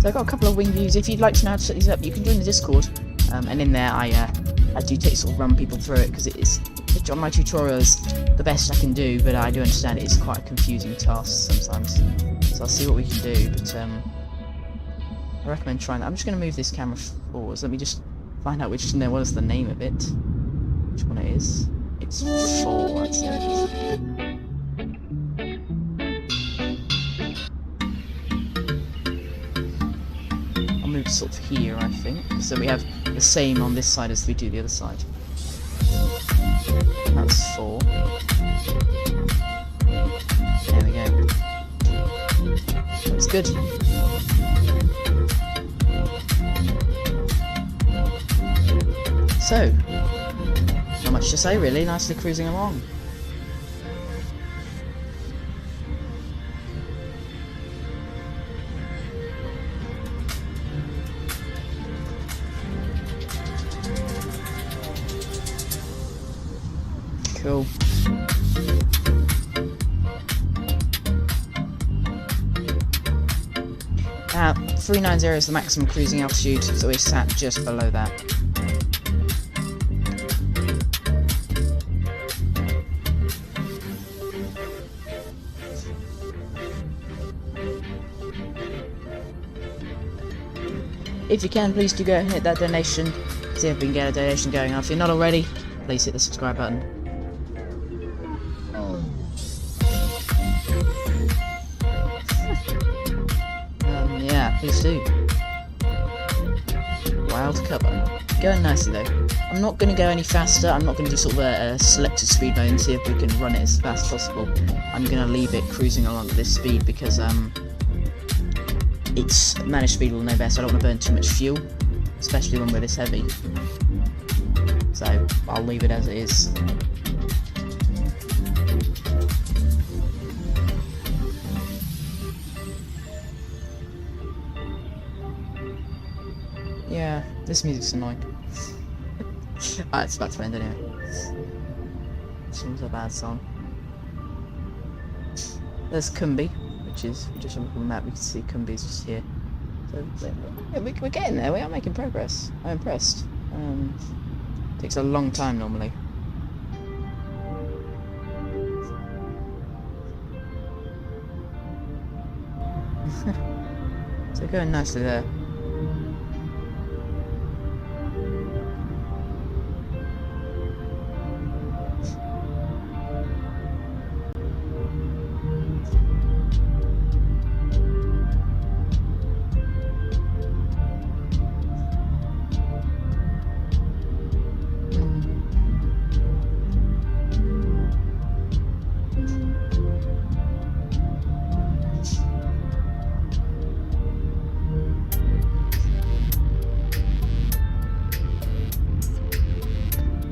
So I've got a couple of wing views. If you'd like to know how to set these up, you can join the Discord. And in there, I do sort of run people through it, because it is, on my tutorials, the best I can do, but I do understand it is quite a confusing task sometimes. So I'll see what we can do, but I recommend trying that. I'm just going to move this camera forwards. Let me just find out what is the name of it. Which one it is. It's 4, that's it. I'll move sort of here, I think, so we have the same on this side as we do the other side. That's 4. There we go. That's good. So, not much to say really, nicely cruising along. Cool. Now, 390 is the maximum cruising altitude, so we're sat just below that. If you can, please do go and hit that donation, see if we can get a donation going. If you're not already, please hit the subscribe button. Yeah, please do. Wild cover. Going nicely though. I'm not going to go any faster. I'm not going to do sort of a selected speed mode and see if we can run it as fast as possible. I'm going to leave it cruising along at this speed because its managed speed will know best. I don't want to burn too much fuel, especially when we're this heavy. So I'll leave it as it is. Yeah, this music's annoying. It's about to end anyway. This one's a bad song. There's Cumby, which is, just on the map, we can see Cumby's just here. So, yeah, we're getting there, we are making progress. I'm impressed. Takes a long time normally. So going nicely there.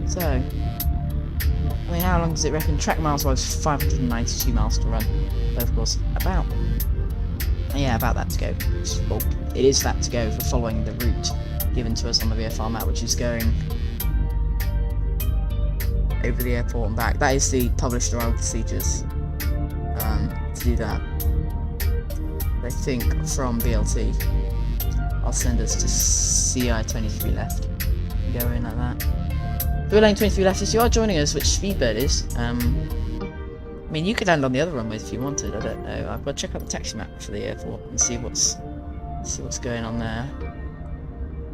So, I mean, how long does it reckon? Track miles wise, 592 miles to run. But of course, about that to go. Well, it is that to go for following the route given to us on the VFR map, which is going over the airport and back. That is the published arrival procedures to do that. I think from BLT, I'll send us to CI 23 left. Go in like that. We're lane 23 left. If you are joining us, which Speedbird is, I mean, you could land on the other runways if you wanted. I don't know. I've got to check out the taxi map for the airport and see what's going on there.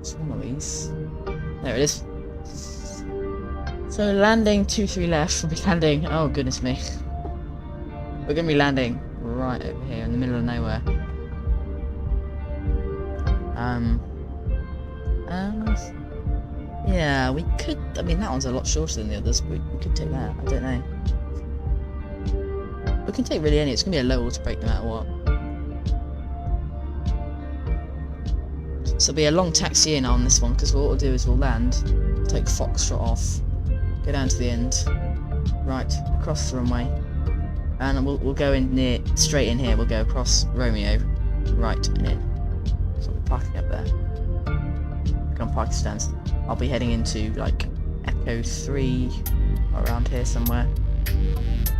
It's one of these. There it is. So landing 23 left. We'll be landing. Oh goodness me. We're going to be landing right over here in the middle of nowhere. Yeah, we could. I mean, that one's a lot shorter than the others, but we could take that. I don't know. We can take really any. It's gonna be a low auto break no matter what. So it'll be a long taxi in on this one, because what we'll do is we'll land, take Foxtrot off, go down to the end, right across the runway, and we'll go in straight in here. We'll go across Romeo, right and in. So we're parking up there. Go on parking stands. I'll be heading into like Echo 3 or around here somewhere.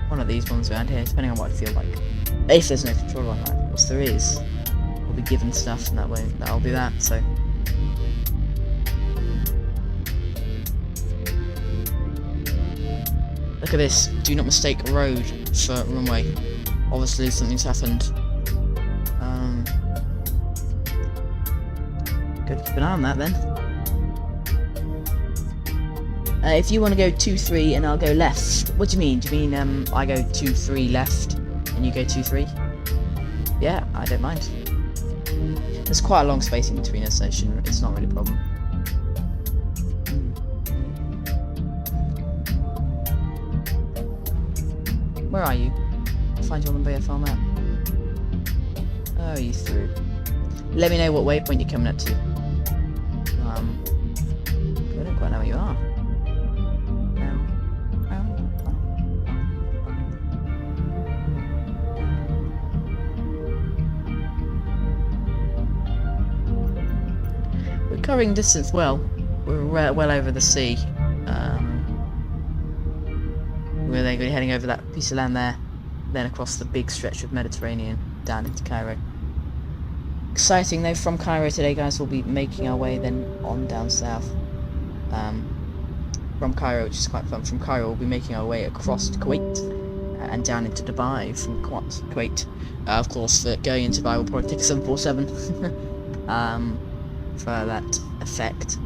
One of these ones around here, depending on what I feel like. If there's no controller on that, of course there is. We'll be given stuff, and that way I'll do that. So. Look at this. Do not mistake a road for runway. Obviously, something's happened. Good, keep an eye on that then. If you want to go 2-3 and I'll go left. What do you mean? Do you mean I go 2-3 left and you go 2-3? Yeah, I don't mind. There's quite a long spacing between us, so it's not really a problem. Where are you? I'll find you on the BFR map. Oh, you through. Let me know what waypoint you're coming up to. I don't quite know where you are. We're covering distance well. We're well over the sea. We're then going to be heading over that piece of land there, then across the big stretch of Mediterranean down into Cairo. Exciting though, from Cairo today, guys, we'll be making our way then on down south. From Cairo, which is quite fun. From Cairo, we'll be making our way across to Kuwait and down into Dubai from Kuwait. Of course, for going into Dubai, we'll probably take a 747 for that effect.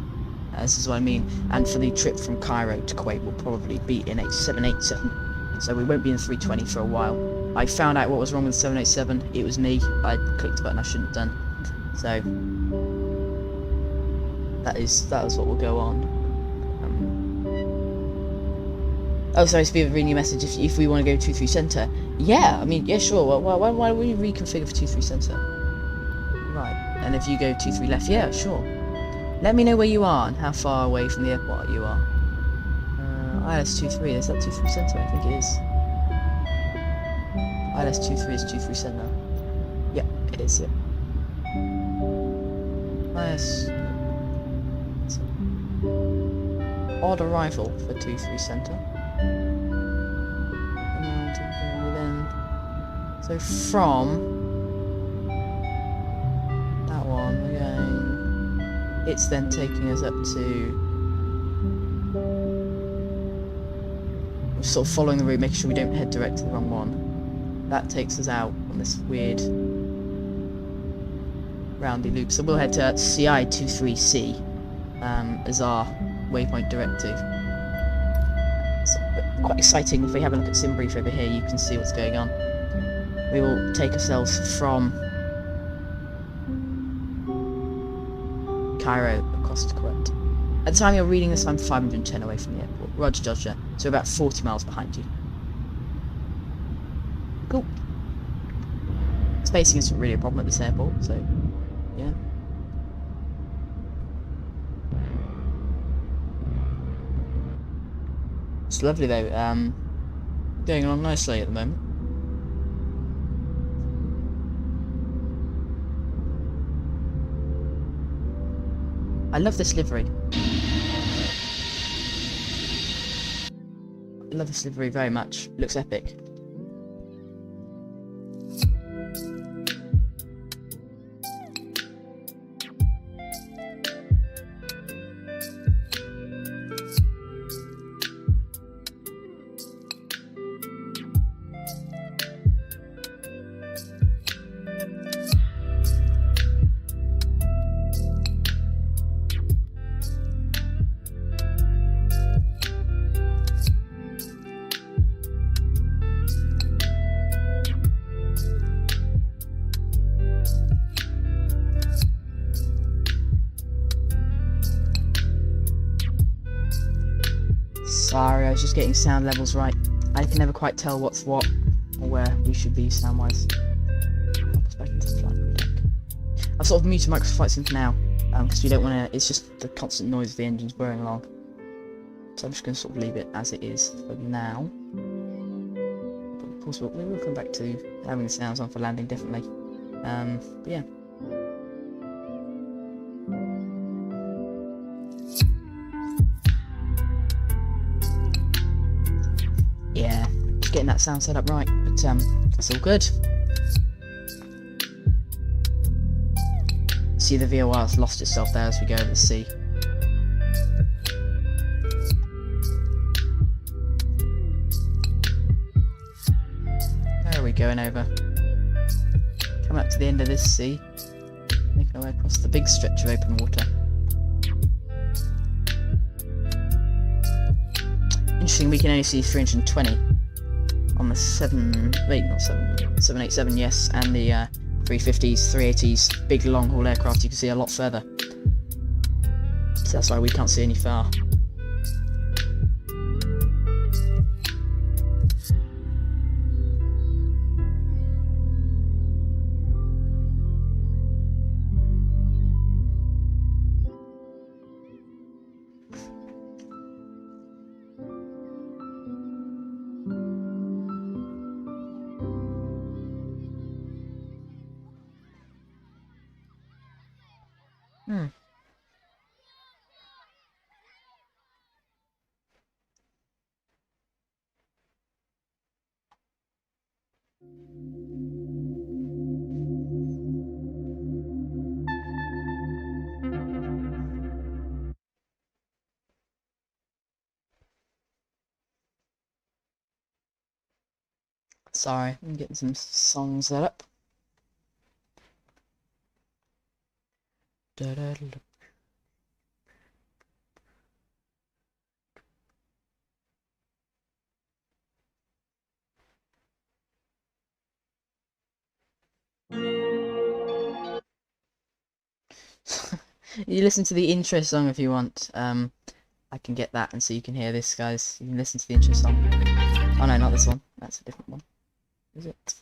This is what I mean. And for the trip from Cairo to Kuwait, we'll probably be in a 787. So we won't be in 320 for a while. I found out what was wrong with the 787. It was me. I clicked a button I shouldn't have done. So that is what will go on. Oh, sorry, to be a really new message. If we want to go 2-3 center, yeah. I mean, yeah, sure. Well, why don't we reconfigure for 2-3 center? Right. And if you go 2-3 left, yeah, sure. Let me know where you are and how far away from the airport you are. ILS 23, is that 2-3 center? I think it is. ILS 23 is 2-3 center. Yep, it is, yep. ILS... Odd arrival for 2-3 center. And then... So from... that one, we're going... It's then taking us up to... We're sort of following the route, making sure we don't head direct to the wrong one. That takes us out on this weird roundy loop. So we'll head to CI23C as our waypoint directive. It's quite exciting. If we have a look at SimBrief over here, you can see what's going on. We will take ourselves from Cairo across to Kuwait. At the time you're reading this, I'm 510 away from the airport. Roger, Dodger. So about 40 miles behind you. Cool. Spacing isn't really a problem at this airport, so yeah. It's lovely though. Going along nicely at the moment. I love this livery. I love this livery very much. It looks epic. Sorry, I was just getting sound levels right. I can never quite tell what's what, or where we should be sound-wise. Back into the flight deck. I've sort of muted Microsoft Flightsim for now, because we don't want to. It's just the constant noise of the engines whirring along. So I'm just going to sort of leave it as it is for now. But of course, we will come back to having the sounds on for landing, definitely. But yeah. Yeah, just getting that sound set up right, but it's all good. See, the VOR has lost itself there as we go over the sea. Where are we going over? Coming up to the end of this sea. Making our way across the big stretch of open water. Interesting, we can only see 320 on the 787, yes, and the 350s, 380s, big long haul aircraft. You can see a lot further. So that's why we can't see any far. Sorry, I'm getting some songs set up. You listen to the intro song if you want. I can get that, and so you can hear this, guys. You can listen to the intro song. Oh no, not this one. That's a different one. Is it?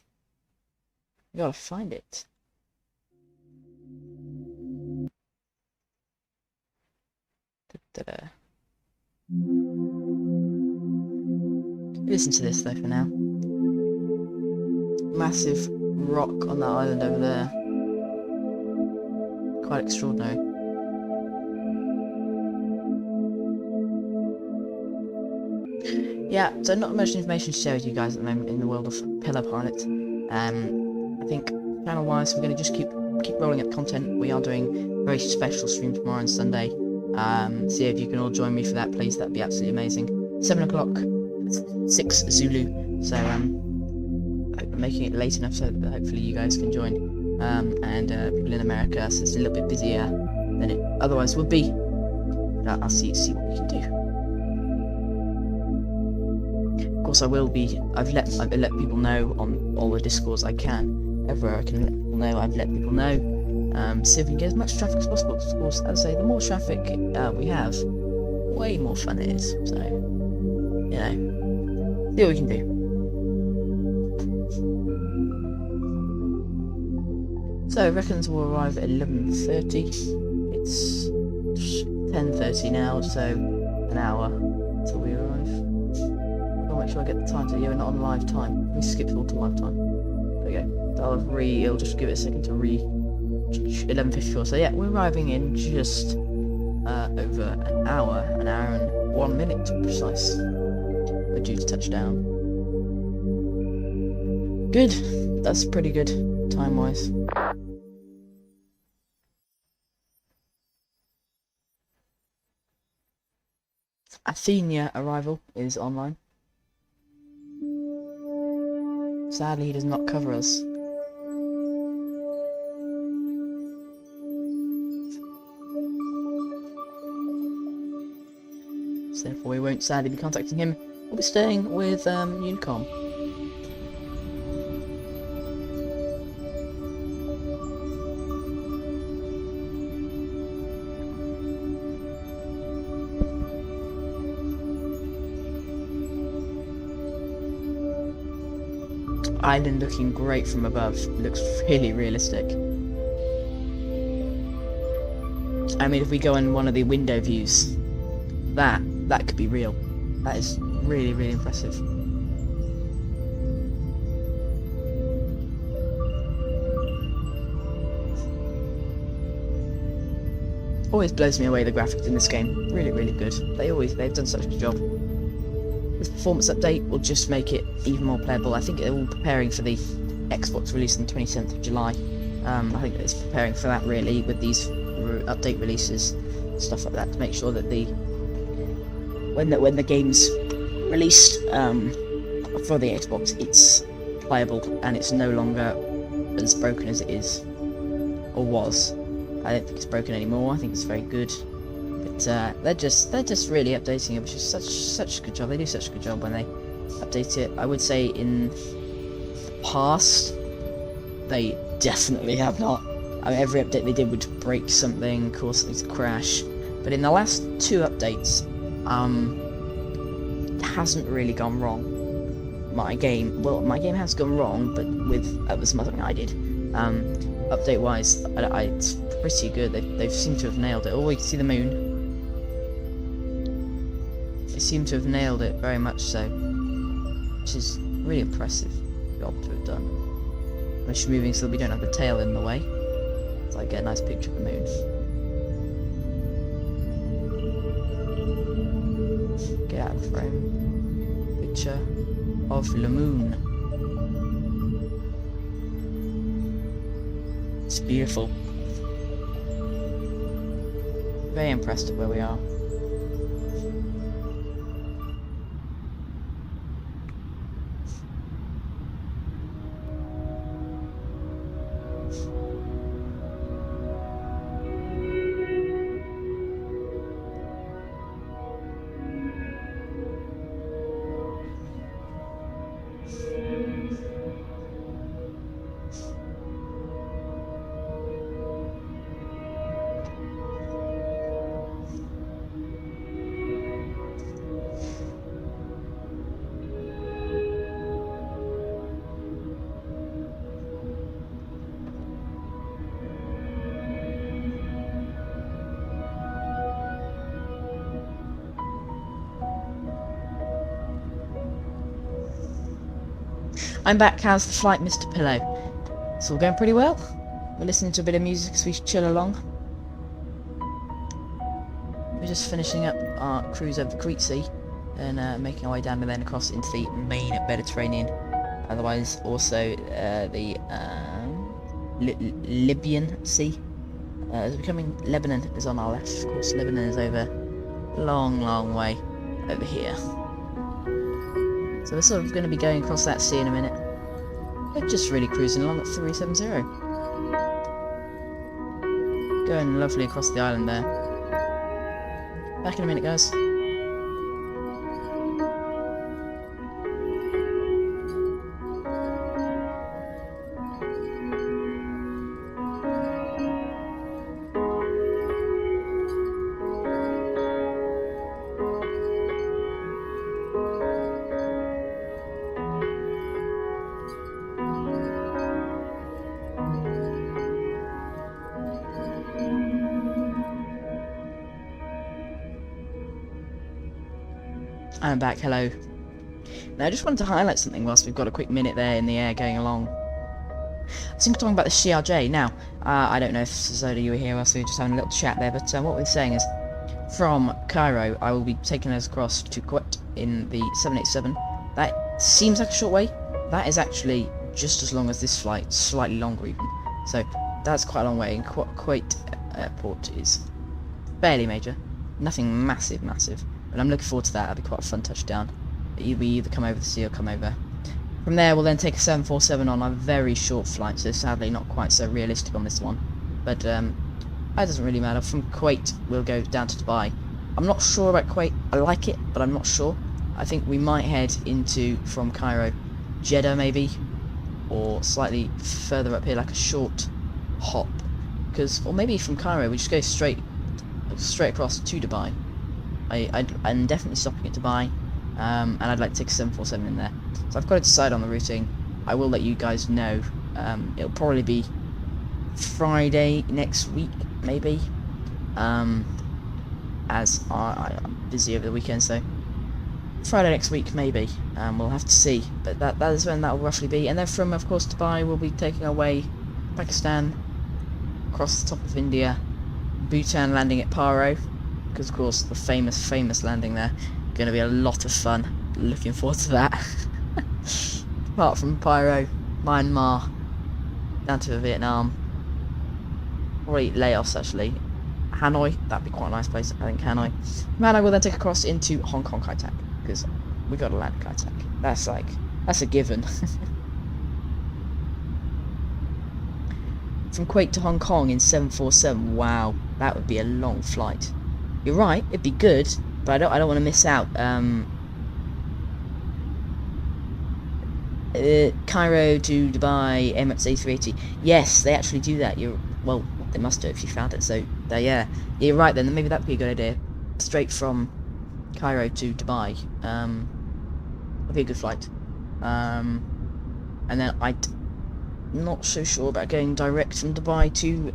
You gotta find it. Listen to this though for now. Massive rock on that island over there. Quite extraordinary. Yeah, so not much information to share with you guys at the moment in the world of Pillar Pilot. I think channel-wise we're going to just keep rolling up content. We are doing a very special stream tomorrow and Sunday. So if you can all join me for that, please, that'd be absolutely amazing. 7 o'clock, 6 Zulu. So I'm making it late enough so that hopefully you guys can join. And people in America, so it's a little bit busier than it otherwise would be. But I'll see what we can do. Of course, I've let people know on all the Discords I can. Everywhere I can let people know, I've let people know. See if we can get as much traffic as possible. Of course, as I say, the more traffic we have, way more fun it is. So, you know, see what we can do. So, I reckon we'll arrive at 11:30. It's 10:30 now, so an hour until we arrive. I'll make sure I get the time so you're not on live time. Let me skip all to live time. There we go. It'll just give it a second to 11:54. So yeah, we're arriving in just over an hour and 1 minute to be precise. We're due to touch down. Good. That's pretty good time-wise. Athenia arrival is online. Sadly, he does not cover us. So therefore, we won't sadly be contacting him. We'll be staying with Unicom. Island looking great from above. Looks really realistic. I mean, if we go on one of the window views, that could be real. That is really, really impressive. Always blows me away, the graphics in this game. Really, really good. They've done such a good job. This performance update will just make it even more playable. I think they're all preparing for the Xbox release on the 27th of July. I think it's preparing for that really with these update releases, stuff like that, to make sure that when the game's released for the Xbox, it's playable and it's no longer as broken as it is or was. I don't think it's broken anymore. I think it's very good. But they're just really updating it, which is such a good job. They do such a good job when they update it. I would say in the past they definitely have not. I mean, every update they did would break something, cause something to crash. But in the last 2 updates, it hasn't really gone wrong. My game has gone wrong, but with something I did. Update wise, it's pretty good. They seem to have nailed it. Oh, you can see the moon. They seem to have nailed it very much so, which is really impressive job to have done. I'm just moving so we don't have the tail in the way, so I get a nice picture of the moon. Get out of the frame. Picture of the moon. It's beautiful. Very impressed at where we are. I'm back. How's the flight, Mr. Pillow? It's all going pretty well. We're listening to a bit of music as we chill along. We're just finishing up our cruise over the Crete Sea and making our way down and then across into the main Mediterranean. Otherwise, also the Libyan Sea. It's becoming Lebanon is on our left. Of course, Lebanon is over a long way over here. So we're sort of going to be going across that sea in a minute. We're just really cruising along at 370. Going lovely across the island there. Back in a minute, guys. I'm back, hello. Now I just wanted to highlight something whilst we've got a quick minute there in the air going along. I think we're talking about the CRJ. Now, I don't know if Zoda you were here whilst we were just having a little chat there, but what we're saying is, from Cairo, I will be taking us across to Kuwait in the 787. That seems like a short way. That is actually just as long as this flight, slightly longer even. So, that's quite a long way, and Kuwait airport is fairly major. Nothing massive. But I'm looking forward to that. That'll be quite a fun touchdown. We either come over the sea or come over. From there, we'll then take a 747 on a very short flight, so sadly not quite so realistic on this one. But that doesn't really matter. From Kuwait, we'll go down to Dubai. I'm not sure about Kuwait. I like it, but I'm not sure. I think we might head from Cairo, Jeddah maybe, or slightly further up here, like a short hop. Or maybe from Cairo, we just go straight across to Dubai. I'm definitely stopping at Dubai, and I'd like to take a 747 in there. So I've got to decide on the routing. I will let you guys know. It'll probably be Friday next week, maybe, as I'm busy over the weekend, so Friday next week, maybe. We'll have to see, but that is when that will roughly be. And then from, of course, Dubai, we'll be taking our way Pakistan, across the top of India, Bhutan, landing at Paro. Because of course the famous landing there, going to be a lot of fun. Looking forward to that. Apart from Pyro, Myanmar, down to Vietnam, Probably Laos, actually. Hanoi, that'd be quite a nice place, I think, Hanoi. Hanoi will then take across into Hong Kong Kai Tak, because we got to land Kai Tak. That's a given. From Kuwait to Hong Kong in 747, wow, that would be a long flight. You're right, it'd be good, but I don't want to miss out. Cairo to Dubai, Emirates A380. Yes, they actually do that. Well, they must do if you found it. So, yeah, you're right then. Maybe that'd be a good idea. Straight from Cairo to Dubai. Would be a good flight. And then I'm not so sure about going direct from Dubai to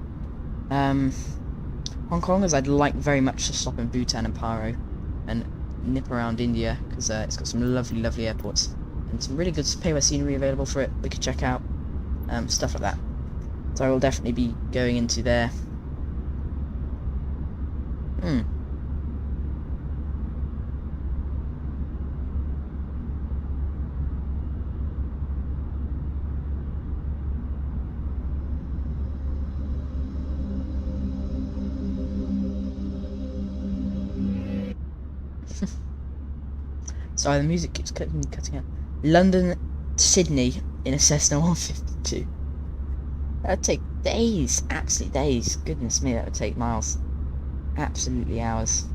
Hong Kong, as I'd like very much to stop in Bhutan and Paro and nip around India, because it's got some lovely airports. And some really good payware scenery available for it. We could check out stuff like that. So I will definitely be going into there. Sorry, the music keeps cutting out. London, Sydney in a Cessna 152. That would take days, absolute days. Goodness me, that would take miles. Absolutely hours.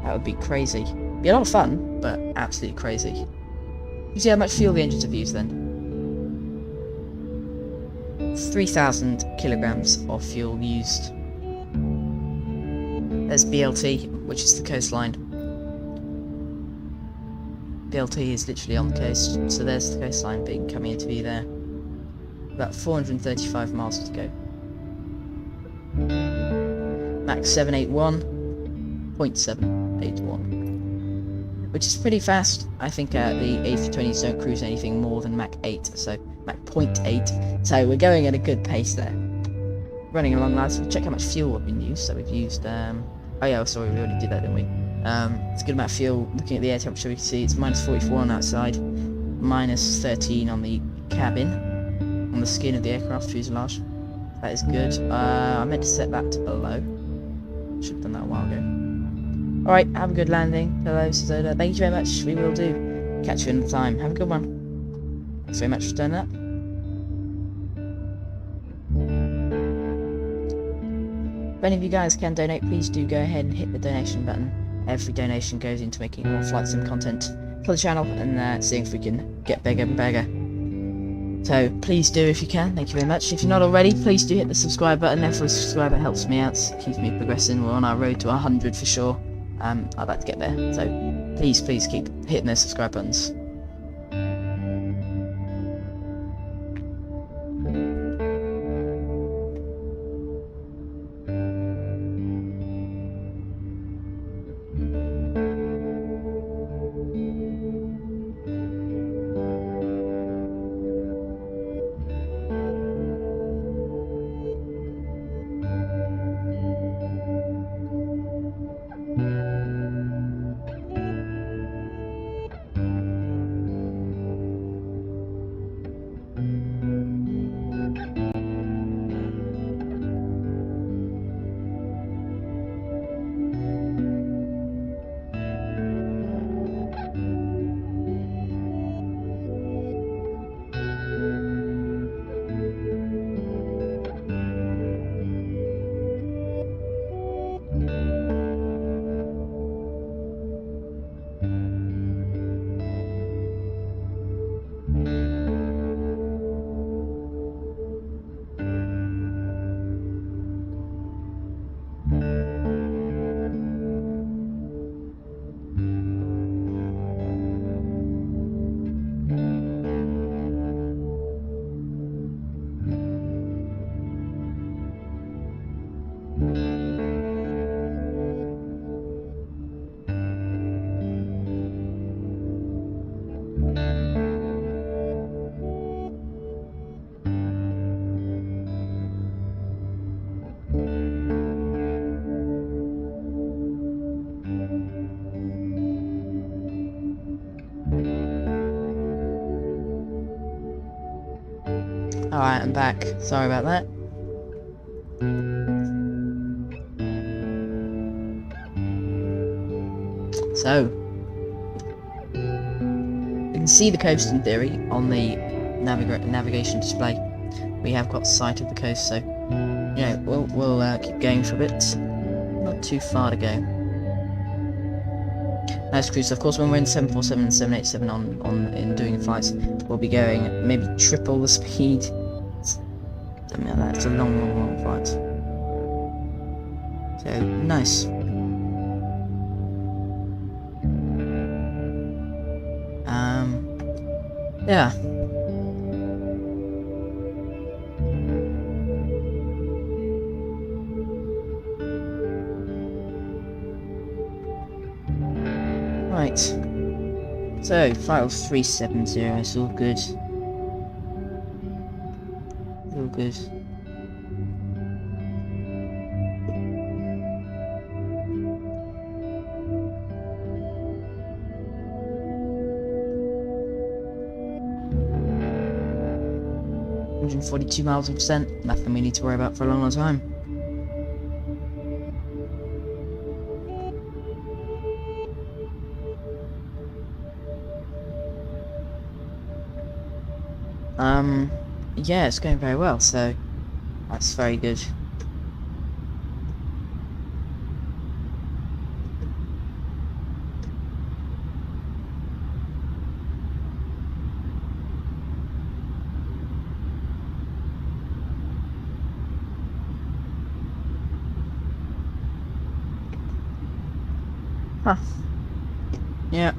That would be crazy. Be a lot of fun, but absolutely crazy. You see how much fuel the engines have used then? 3,000 kilograms of fuel used. There's BLT, which is the coastline. BLT is literally on the coast, so there's the coastline being coming into view there. About 435 miles to go. Max 781.781, which is pretty fast. I think the A320s don't cruise anything more than Mach 8, so Mach 0.8. So we're going at a good pace there. Running along, lads. We'll check how much fuel we've been used. So we've used. Oh yeah, sorry, we already did that, didn't we? It's a good amount of fuel. Looking at the air temperature, we can see it's minus 44 on outside, minus 13 on the cabin, on the skin of the aircraft fuselage. That is good. I meant to set that to below. Should have done that a while ago. Alright, have a good landing. Hello, Zoda. Thank you very much. We will do. Catch you another time. Have a good one. Thanks very much for turning up. If any of you guys can donate, please do go ahead and hit the donation button. Every donation goes into making more Flight Sim content for the channel and seeing if we can get bigger and bigger. So please do if you can. Thank you very much. If you're not already, please do hit the subscribe button. Every subscriber helps me out, keeps me progressing. We're on our road to 100 for sure. I'd like to get there. So please keep hitting those subscribe buttons. Alright, I'm back. Sorry about that. So, you can see the coast in theory on the navigation display. We have got sight of the coast, so you know we'll keep going for a bit. Not too far to go. Nice cruise. Of course, when we're in 747 and 787 in doing flights, we'll be going maybe triple the speed. Something like that. It's a long flight. So nice. Yeah. Right. So, file 370, it's all good. All good. $142 miles per cent. Nothing we need to worry about for a long time. Yeah, it's going very well, so that's very good. Huh. Yeah.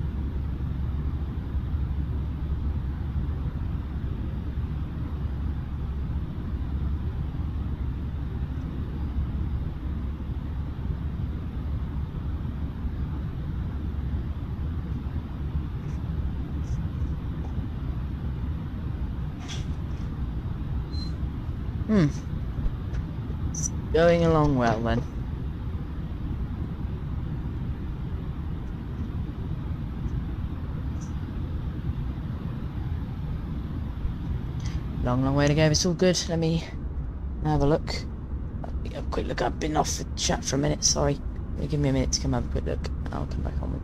It's going along well then. Long way to go. It's all good. Let me have a look. A quick look. I've been off the chat for a minute. Sorry. Give me a minute to come have a quick look, and I'll come back on with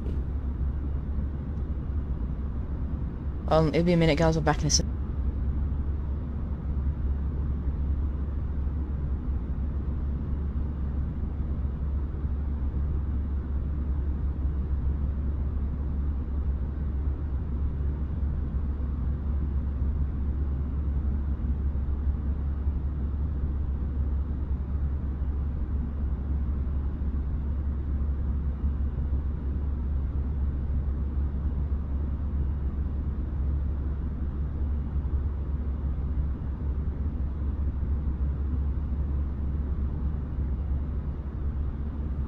you. It'll be a minute, guys. We're back in a second.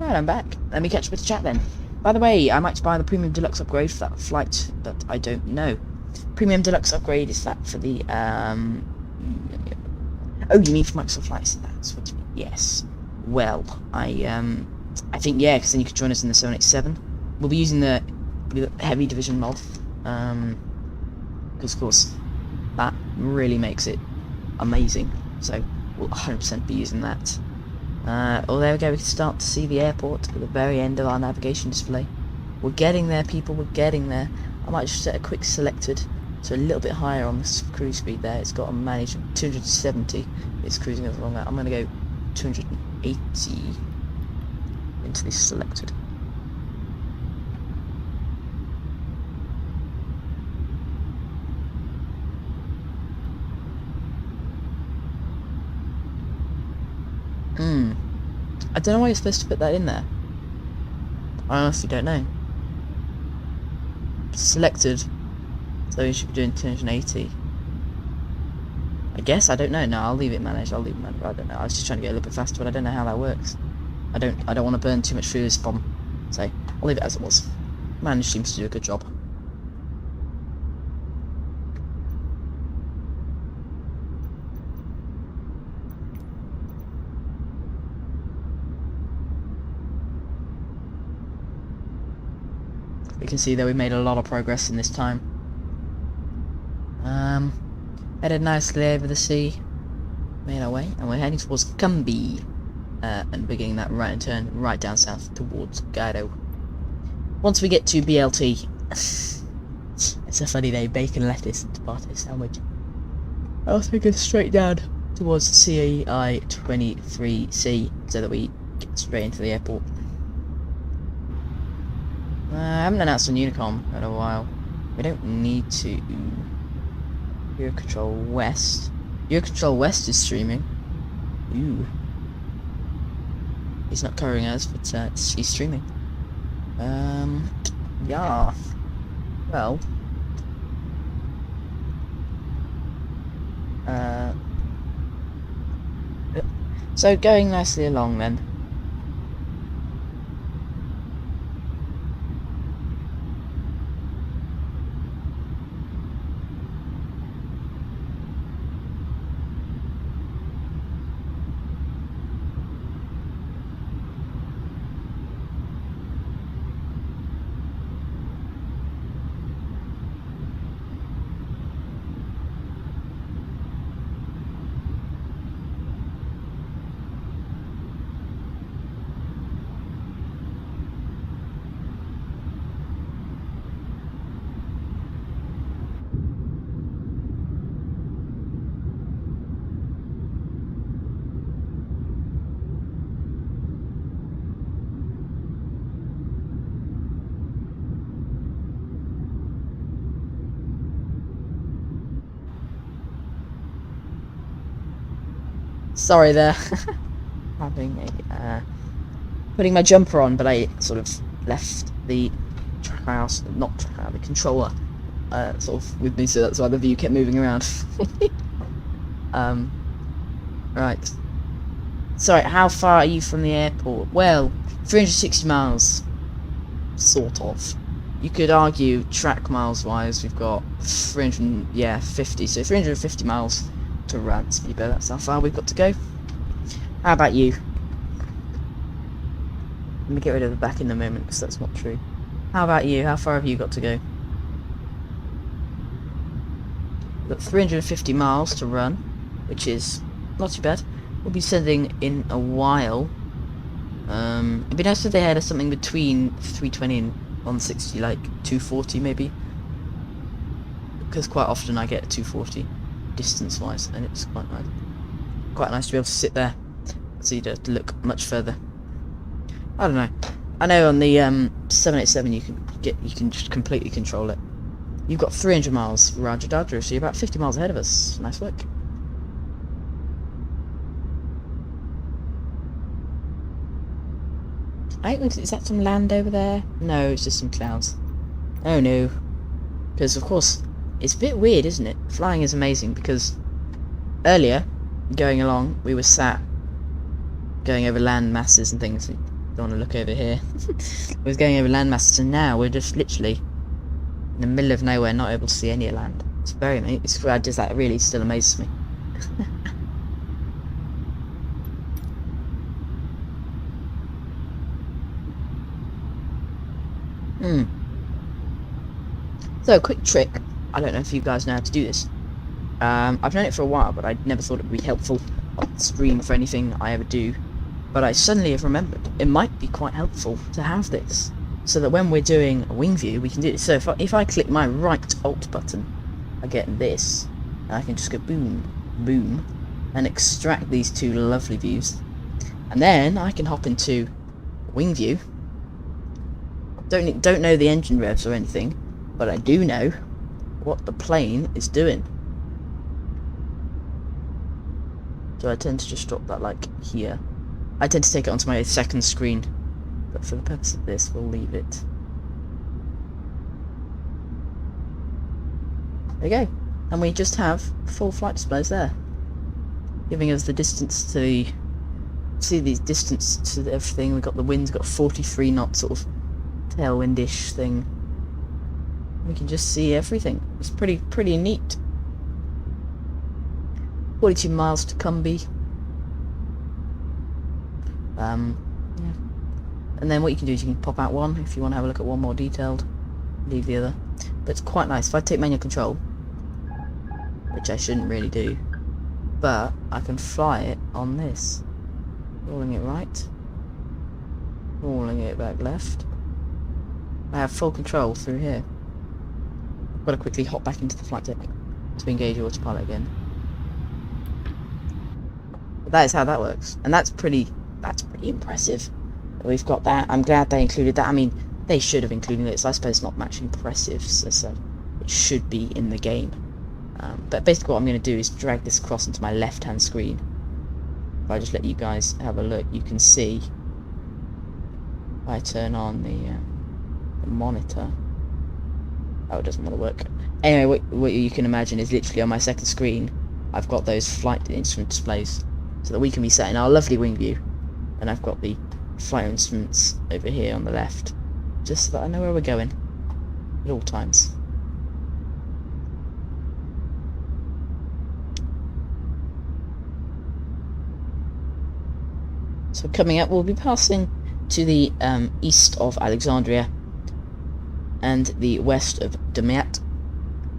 Right, I'm back. Let me catch up with the chat then. By the way, I might buy the Premium Deluxe upgrade for that flight, but I don't know. Premium Deluxe upgrade, is that for the, Oh, you mean for Microsoft Flights? That's what you mean. Yes. Well, I think, yeah, because then you could join us in the 787. We'll be using the Heavy Division mod, because, of course, that really makes it amazing. So, we'll 100% be using that. Oh, there we go, we can start to see the airport at the very end of our navigation display. We're getting there, people, we're getting there. I might just set a quick selected, so a little bit higher on the cruise speed there. It's got a managed 270, it's cruising along that. I'm going to go 280 into this selected. I don't know why you're supposed to put that in there. I honestly don't know. Selected, so you should be doing 280. I guess, I don't know. No, I'll leave it managed. I don't know. I was just trying to get a little bit faster, but I don't know how that works. I don't want to burn too much fuel this bomb, so I'll leave it as it was. Managed seems to do a good job. We can see that we made a lot of progress in this time. Headed nicely over the sea, made our way, and we're heading towards Cumby, and beginning that right turn right down south towards Cairo. once we get to BLT, it's a funny name, bacon, lettuce, and tomato sandwich. I'll take us straight down towards CAI 23C so that we get straight into the airport. I haven't announced on Unicom in a while. We don't need to. Eurocontrol West. Eurocontrol West is streaming. Ooh. He's not covering us, but he's streaming. Yeah. Well. So going nicely along then. Sorry there. Having a putting my jumper on, but I sort of left the the controller sort of with me, so that's why the view kept moving around. Right. Sorry, how far are you from the airport? Well, 360 miles, sort of. You could argue track miles wise we've got 350, so 350 miles to run, speedy, that's how far we've got to go. How about you? Let me get rid of the back in a moment, because that's not true. How about you? How far have you got to go? We've got 350 miles to run, which is not too bad. We'll be sending in a while. It'd be nice if they had something between 320 and 160, like 240 maybe. Because quite often I get 240 distance-wise, and it's quite nice. Quite nice to be able to sit there, so you don't have to look much further. I don't know. I know on the 787 you can just completely control it. You've got 300 miles, Roger Dodger, so you're about 50 miles ahead of us. Nice work. Is that some land over there? No, it's just some clouds. Oh no. Because, of course, it's a bit weird, isn't it? Flying is amazing, because earlier, going along, we were sat going over land masses and things. Don't want to look over here. We was going over land masses, and now we're just literally in the middle of nowhere, not able to see any land. It's very amazing. That really still amazes me. So, a quick trick. I don't know if you guys know how to do this. I've known it for a while, but I never thought it would be helpful on stream for anything I ever do. But I suddenly have remembered it might be quite helpful to have this, so that when we're doing a wing view, we can do this. So if I click my right Alt button, I get this, and I can just go boom, boom, and extract these two lovely views. And then I can hop into wing view. Don't know the engine revs or anything, but I do know what the plane is doing. So I tend to just drop that like here. I tend to take it onto my second screen, but for the purpose of this, we'll leave it. There you go. And we just have full flight displays there, giving us the distance to the... See the distance to everything. We've got the wind's got 43 knot sort of tailwindish thing. We can just see everything. It's pretty neat. 42 miles to Cumbie. Yeah. And then what you can do is you can pop out one if you want to have a look at one more detailed, leave the other. But it's quite nice. If I take manual control, which I shouldn't really do, but I can fly it on this. Rolling it right, rolling it back left, I have full control through here. I've got to quickly hop back into the flight deck to engage autopilot again. But that is how that works, and that's pretty impressive. We've got that. I'm glad they included that. I mean, they should have included it, so I suppose not much impressive, so it should be in the game. But basically what I'm going to do is drag this across into my left-hand screen. If I just let you guys have a look, you can see if I turn on the monitor. Oh, it doesn't want to work. Anyway, what you can imagine is literally on my second screen, I've got those flight instrument displays, so that we can be set in our lovely wing view. And I've got the flight instruments over here on the left, just so that I know where we're going at all times. So coming up, we'll be passing to the east of Alexandria and the west of Damiat,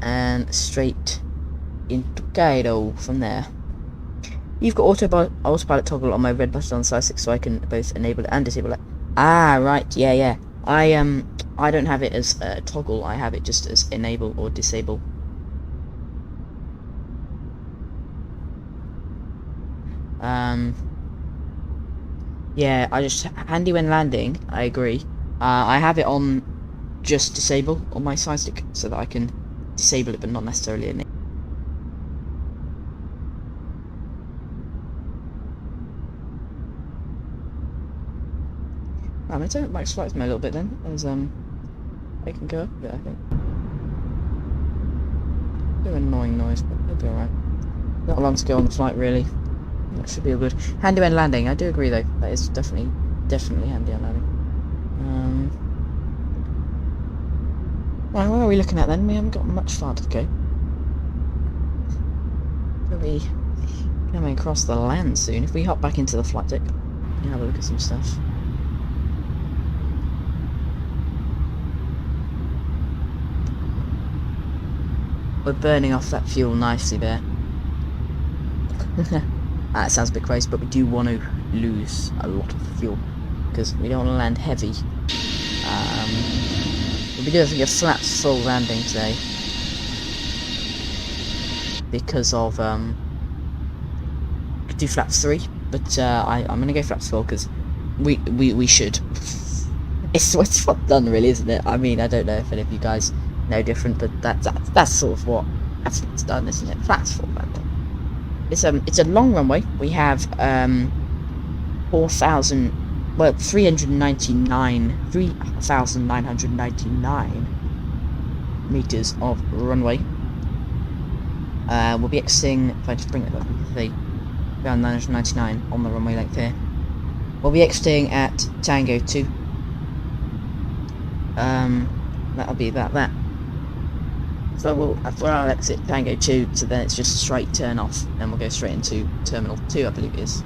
and straight into Cairo from there. You've got autopilot toggle on my red button on side 6, so I can both enable it and disable it. Ah, right, yeah. I don't have it as a toggle. I have it just as enable or disable. Yeah, I just handy when landing. I agree. I have it on just disable on my side stick, so that I can disable it, but not necessarily enable. I'm gonna turn up Max Flightsim a little bit then, as I can go up a bit, I think. Bit of an annoying noise, but it'll be alright. Not long to go on the flight, really. That should be all good. Handy when landing, I do agree though. That is definitely handy on landing. Right, what are we looking at then? We haven't got much farther to go. We'll be coming across the land soon. If we hop back into the flight deck and have a look at some stuff. We're burning off that fuel nicely there. That sounds a bit crazy, but we do want to lose a lot of fuel because we don't want to land heavy. We'll be doing a flaps full landing today because of could do flaps 3, but I'm gonna go flaps 4 because we should. It's what's done, really, isn't it? I mean, I don't know if any of you guys know different, but that's sort of that's what's done, isn't it? Flaps 4 landing. It's a long runway. We have 3,999 meters of runway. We'll be exiting, if I just bring it up, around 999 on the runway length here. We'll be exiting at Tango 2. That'll be about that. So I'll exit Tango 2, so then it's just a straight turn off, and we'll go straight into Terminal 2, I believe it is.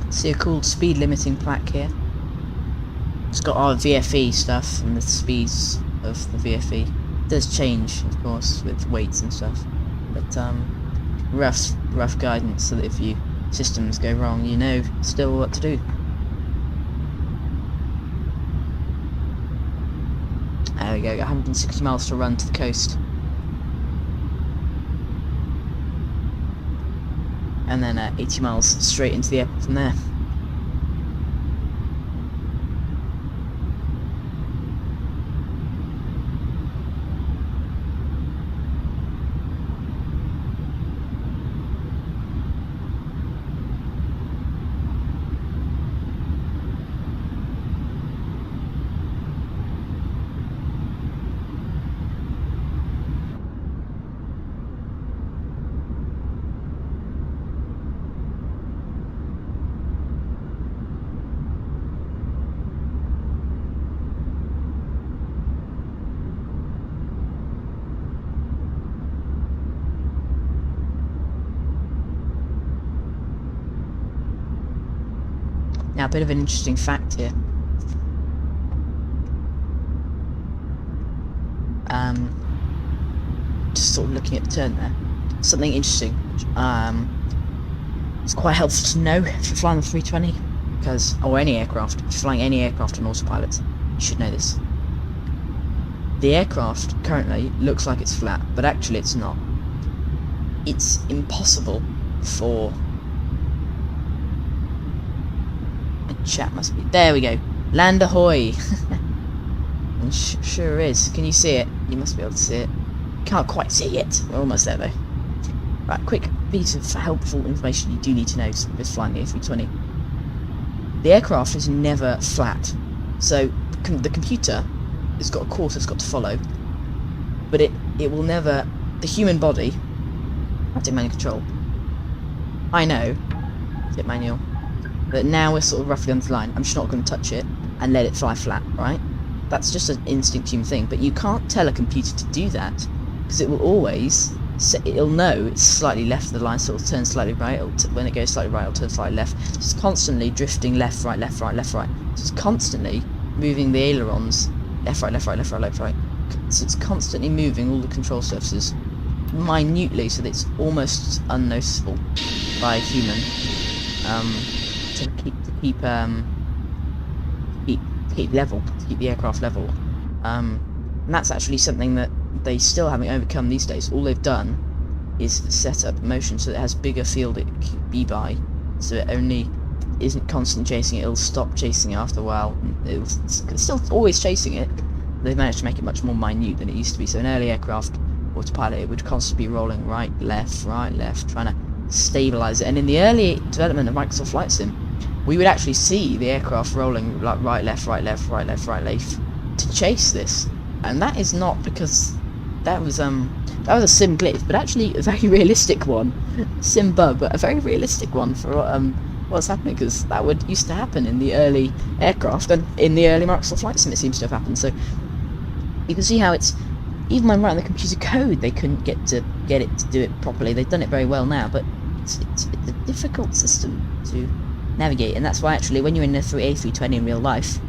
See a cool speed limiting plaque here. It's got our VFE stuff and the speeds of the VFE. It does change, of course, with weights and stuff, but rough guidance so that if your systems go wrong, you know still what to do. There we go, got 160 miles to run to the coast. And then 80 miles straight into the airport from there. Now, a bit of an interesting fact here. just sort of looking at the turn there. Something interesting. It's quite helpful to know if you're flying the 320, because, or any aircraft. If you're flying any aircraft on autopilot, you should know this. The aircraft currently looks like it's flat, but actually it's not. It's impossible for... The chat must be... There we go. Land ahoy! And sure is. Can you see it? You must be able to see it. Can't quite see it. We're almost there though. Right, quick piece of helpful information you do need to know with flying the A320. The aircraft is never flat. So the computer has got a course it's got to follow, but it will never... The human body... Active manual control. I know, hit manual, but now we're sort of roughly on the line. I'm just not going to touch it and let it fly flat, right? That's just an instinct human thing, but you can't tell a computer to do that, because it will always... It'll know it's slightly left of the line, so it'll turn slightly right. When it goes slightly right, it'll turn slightly left. So it's constantly drifting left, right, left, right, left, right. So it's constantly moving the ailerons left, right, left, right, left, right, left, right. So it's constantly moving all the control surfaces minutely, so that it's almost unnoticeable by a human. To keep level, to keep the aircraft level. And that's actually something that they still haven't overcome these days. All they've done is set up motion so that it has bigger field it can be by, so it only isn't constantly chasing it. It'll stop chasing it after a while. It's still always chasing it. They've managed to make it much more minute than it used to be. So an early aircraft autopilot, it would constantly be rolling right, left, trying to stabilize it. And in the early development of Microsoft Flight Sim, we would actually see the aircraft rolling like right, left, right, left, right, left, right, left to chase this. And that is not because that was a sim glitch, but actually a very realistic one. Sim bug, but a very realistic one for what's happening, because that used to happen in the early aircraft, and in the early Microsoft Flight Sim it seems to have happened. So you can see how it's, even when writing the computer code, they couldn't get it to do it properly. They've done it very well now, but it's a difficult system to navigate, and that's why actually when you're in the A320 in real life,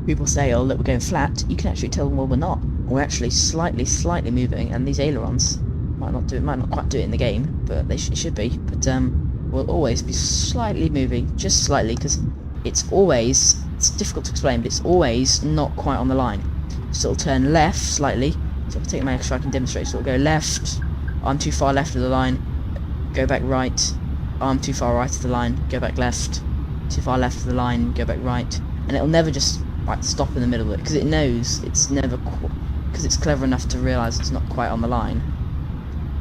people say, oh look, we're going flat, you can actually tell them, well, we're not. We're actually slightly moving, and these ailerons might not quite do it in the game, but they should be. But will always be slightly moving, just slightly, because it's difficult to explain, but it's always not quite on the line. So it'll turn left slightly. So I'll take my extra, I can demonstrate. So it'll go left, arm too far left of the line, go back right, arm too far right of the line, go back left, too far left of the line, go back right, and it'll never just stop in the middle of it, because it knows it's never, because it's clever enough to realise it's not quite on the line.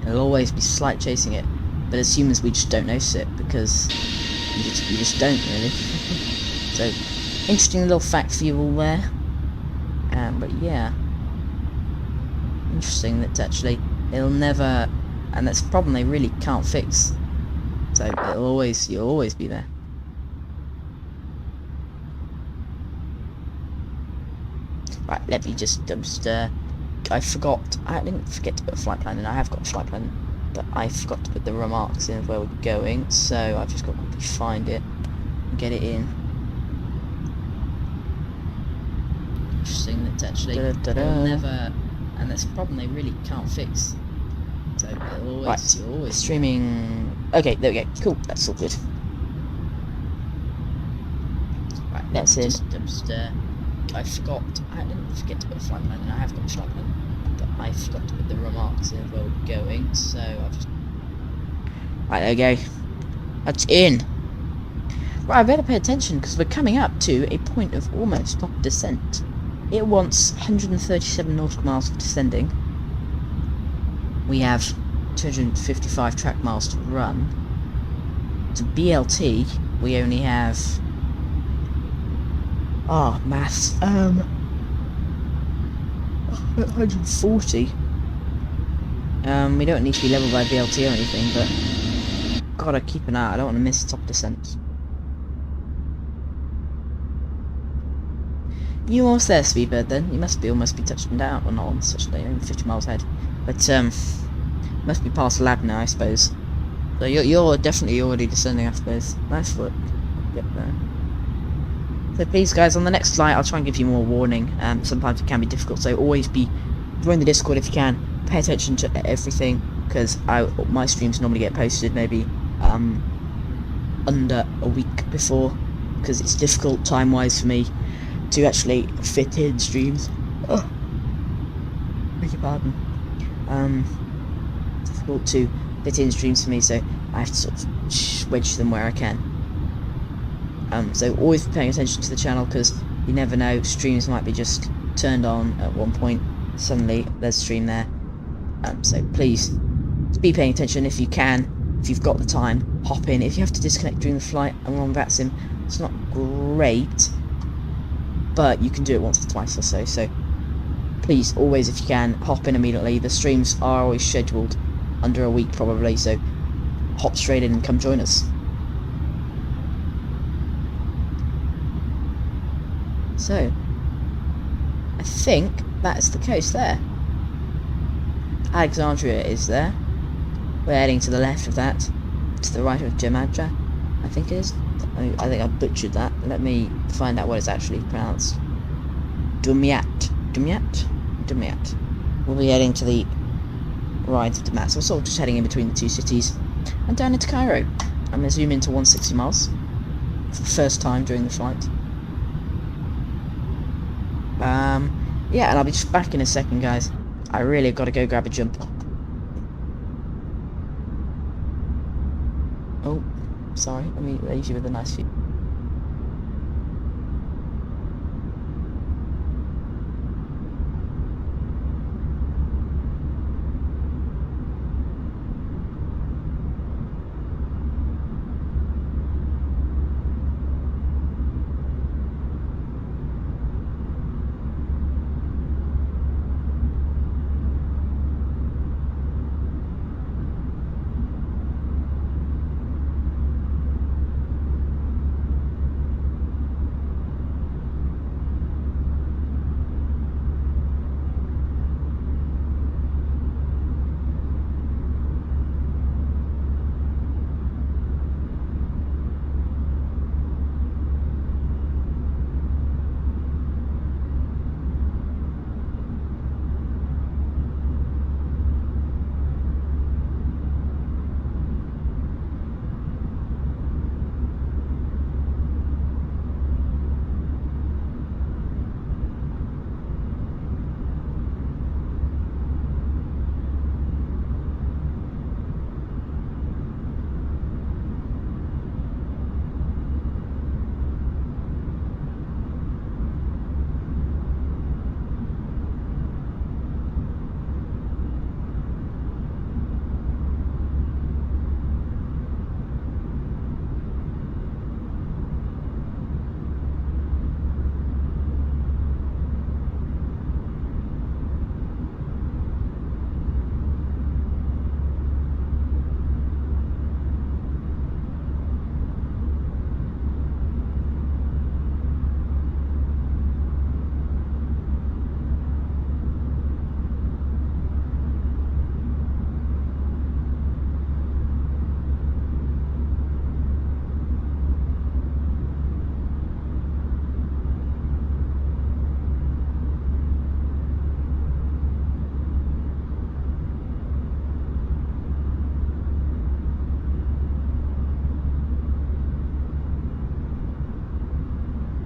It'll always be slight chasing it, but as humans we just don't notice it, because you just don't really. So interesting little fact for you all there. But yeah, interesting that actually it'll never, and that's a problem they really can't fix. So you'll always be there. Right, let me just I didn't forget to put a flight plan in. I have got a flight plan, but I forgot to put the remarks in of where we're going, so I've just got to quickly find it and get it in. Interesting that actually they'll never, and that's a problem they really can't fix. So you're always streaming. Okay, there we go. Cool, that's all good. Right, that's in. I didn't forget to put a flight plan in. I have got a flight plan, but I forgot to put the remarks in where we're going, so I've just... Right, there we go. That's in. Right, I better pay attention, because we're coming up to a point of almost stop descent. It wants 137 nautical miles for descending. We have 255 track miles to run. To BLT, we only have... maths. 140. We don't need to be leveled by BLT or anything, but gotta keep an eye. I don't want to miss top descent. You almost there, Speedbird? Then you must almost be touching down, or not almost touching down. You're only 50 miles ahead, but must be past lab now, I suppose. So you're definitely already descending, I suppose. Nice foot. Get there. So please guys, on the next flight I'll try and give you more warning. Sometimes it can be difficult, so always join the Discord if you can. Pay attention to everything, because my streams normally get posted maybe under a week before, because it's difficult time-wise for me to actually fit in streams. Oh, beg your pardon. Difficult to fit in streams for me, so I have to sort of wedge them where I can. So always be paying attention to the channel, because you never know, streams might be just turned on at one point, suddenly there's a stream there. So please be paying attention if you can. If you've got the time, hop in. If you have to disconnect during the flight and we're on Vatsim, it's not great, but you can do it once or twice or so. So please, always, if you can, hop in immediately. The streams are always scheduled under a week probably, so hop straight in and come join us. So I think that is the coast there. Alexandria is there. We're heading to the left of that, to the right of Gemadra, I think it is. I think I butchered that. Let me find out what it's actually pronounced. Dumyat. We'll be heading to the right of Damas. We're sort of just heading in between the two cities and down into Cairo. I'm going to zoom into 160 miles for the first time during the flight. Yeah, and I'll be just back in a second, guys. I really have got to go grab a jumper. Oh, sorry. Let me leave you with a nice view.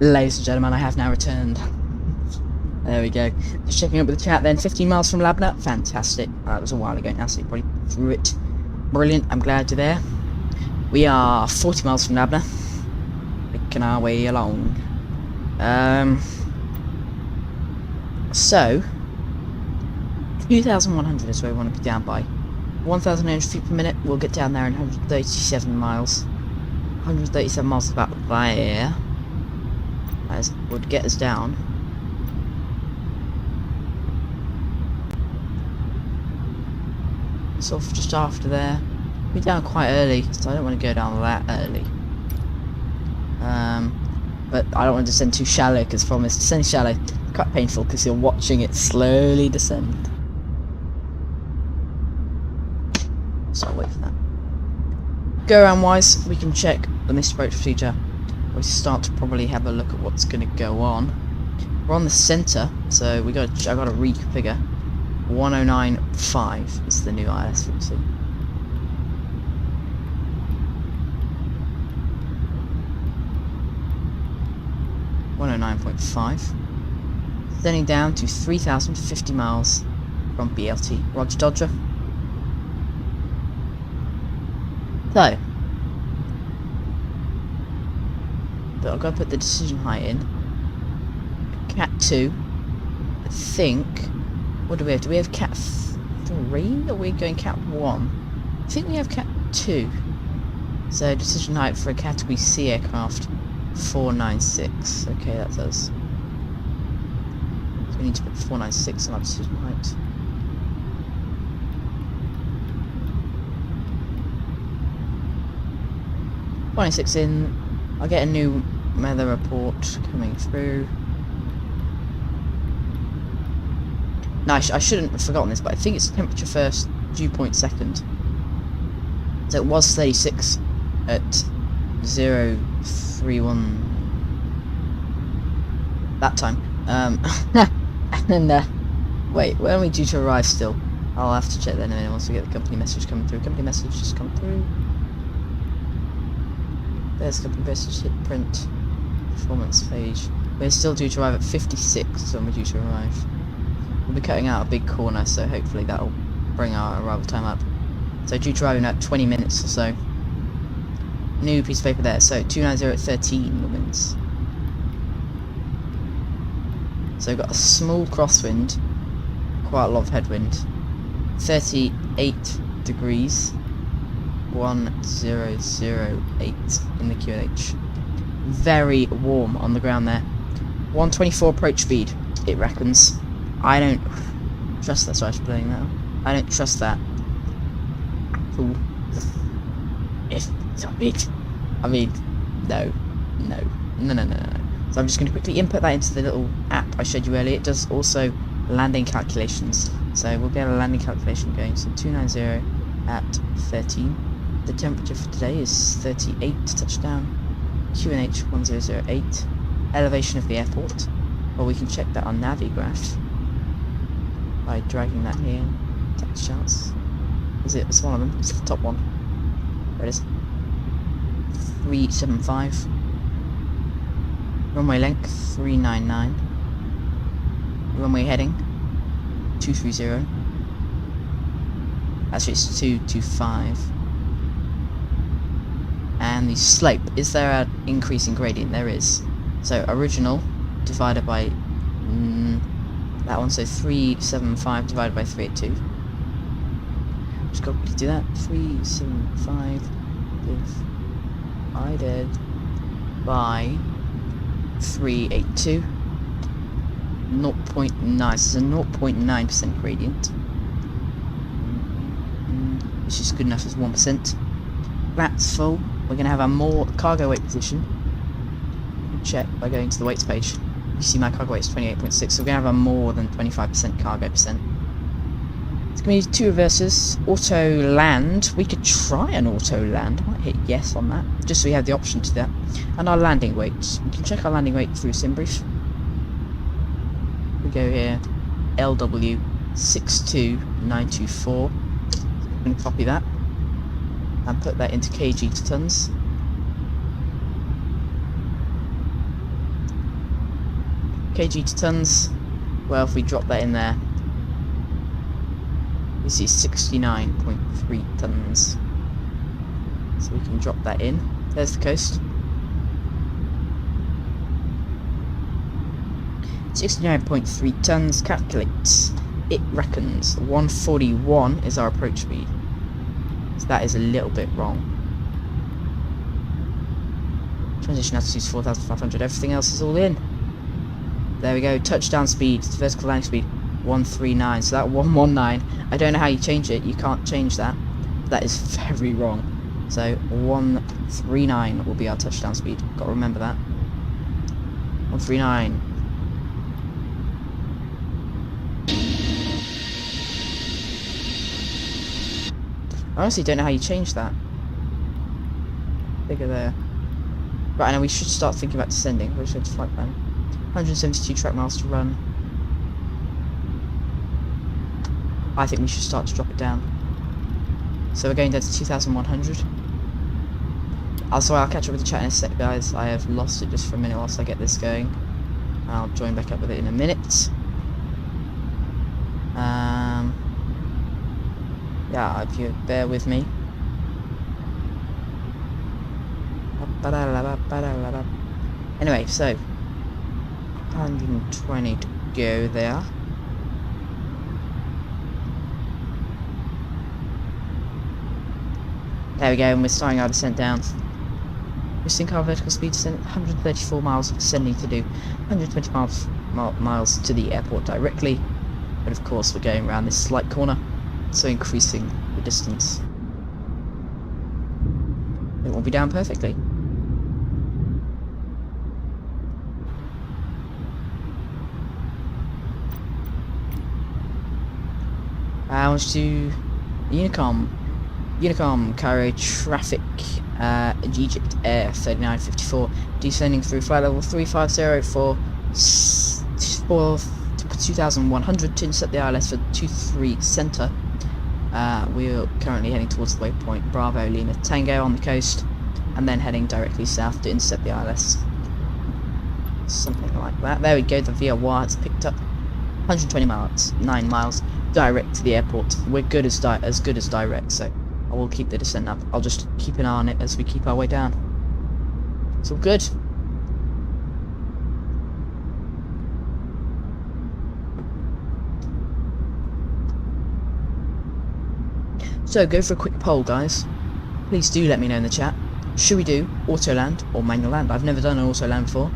Ladies and gentlemen, I have now returned. There we go. Just checking up with the chat then. 15 miles from Labna. Fantastic. That was a while ago now, so you probably threw it. Brilliant. I'm glad you're there. We are 40 miles from Labna. Making our way along. So 2,100 is where we want to be down by. 1,900 feet per minute. We'll get down there in 137 miles. 137 miles about there. That would get us down. Sort of just after there. We're down quite early, so I don't want to go down that early. But I don't want to descend too shallow, because from this descending shallow, it's quite painful because you're watching it slowly descend. So I'll wait for that. Go around wise, we can check the missed approach procedure. we start to probably have a look at what's going to go on. We're on the center, so I got to reconfigure. 1095 is the new ILS frequency. .5, sending down to 3,050 miles from BLT. Roger Dodger. So, but I've got to put the decision height in. Cat 2, I think. What do we have? Do we have Cat 3 or are we going Cat 1? I think we have Cat 2. So, decision height for a Category C aircraft. 496. Okay, that does. So we need to put 496 on our decision height. .6 in. I'll get a new weather report coming through. No, I shouldn't have forgotten this, but I think it's temperature first, dew point second. So it was 36 at 031 that time. And then, wait, when are we due to arrive still? I'll have to check that in a minute once we get the company message coming through. Company message just come through. There's the company message, hit print. Performance page. We're still due to arrive at 56 when we're due to arrive. We'll be cutting out a big corner, so hopefully that'll bring our arrival time up. So due to arrive in about 20 minutes or so. New piece of paper there, so 290 at 13 lumens. So we've got a small crosswind, quite a lot of headwind. 38 degrees, 1008 in the QNH. Very warm on the ground there. 124 approach speed, it reckons. I don't trust that, so I should be playing that. I don't trust that. Cool. I mean, no. So I'm just going to quickly input that into the little app I showed you earlier. It does also landing calculations. So we'll get a landing calculation going. So 290 at 13. The temperature for today is 38 touchdown. QNH 1008. Elevation of the airport. Well, we can check that on Navigraph by dragging that here. Tax charts. Is it? It's one of them. It's the top one. There it is. 375. Runway length 399. Runway heading 230. Actually, it's 225. And the slope, is there an increasing gradient? There is. So original divided by that one, so 375 divided by 382. Just got to do that. 375 divided by 382. 0.9. So it's a 0.9% gradient. Which is good enough as 1%. That's full. We're going to have a more cargo weight position. Check by going to the weights page. You see my cargo weight is 28.6, so we're going to have a more than 25% cargo percent. It's going to be 2 reverses. Auto land. We could try an auto land. I might hit yes on that, just so we have the option to do that. And our landing weight. We can check our landing weight through SimBrief. We go here. LW 62924. I'm going to copy that and put that into kg to tons. Kg to tons. Well, if we drop that in there, we see 69.3 tons. So we can drop that in. There's the coast. 69.3 tons. Calculates. It reckons 141 is our approach speed. So that is a little bit wrong. Transition altitude is 4,500. Everything else is all in. There we go. Touchdown speed, vertical landing speed, 139. So that 119. I don't know how you change it. You can't change that. That is very wrong. So 139 will be our touchdown speed. Got to remember that. 139. I honestly don't know how you change that. Figure there. Right, now we should start thinking about descending. We should flight plan. 172 track miles to run. I think we should start to drop it down. So we're going down to 2,100. I'll catch up with the chat in a sec, guys. I have lost it just for a minute whilst I get this going. I'll join back up with it in a minute. Yeah, if you bear with me. Anyway, so 120 to go there. There we go, and we're starting our descent down. We sync our vertical speed descent, 134 miles of descending to do, 120 miles to the airport directly, but of course we're going around this slight corner, so increasing the distance. It will be down perfectly. I want to Unicom Cairo traffic, Egypt Air 3954, descending through flight level 350 for 2,100 to intercept the ILS for 23 Center. We're currently heading towards the waypoint Bravo Lima Tango on the coast, and then heading directly south to intercept the ILS. Something like that. There we go, the VOR has picked up 120 miles, 9 miles direct to the airport. We're good as good as direct, so I will keep the descent up. I'll just keep an eye on it as we keep our way down. It's all good. So go for a quick poll, guys. Please do let me know in the chat. Should we do auto land or manual land? I've never done an auto land before,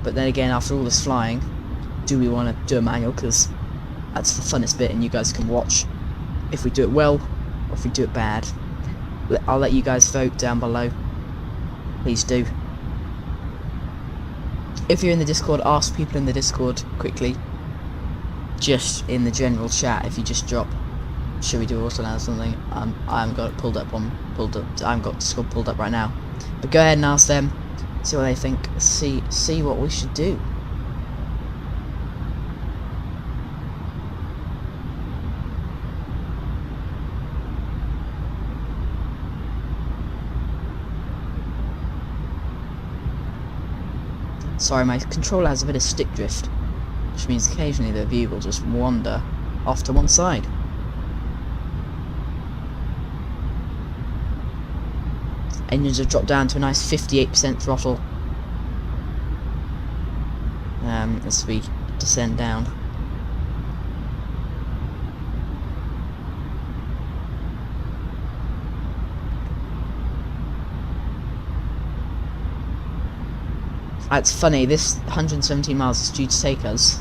but then again, after all this flying, do we want to do a manual? Because that's the funnest bit, and you guys can watch if we do it well or if we do it bad. I'll let you guys vote down below. Please do. If you're in the Discord, ask people in the Discord quickly. Just in the general chat, if you just drop, should we do auto land or something? I haven't got it pulled up. I haven't got Discord pulled up right now. But go ahead and ask them. See what they think. See what we should do. Sorry, my controller has a bit of stick drift, which means occasionally the view will just wander off to one side. Engines have dropped down to a nice 58% throttle as we descend down. It's funny, this 117 miles is due to take us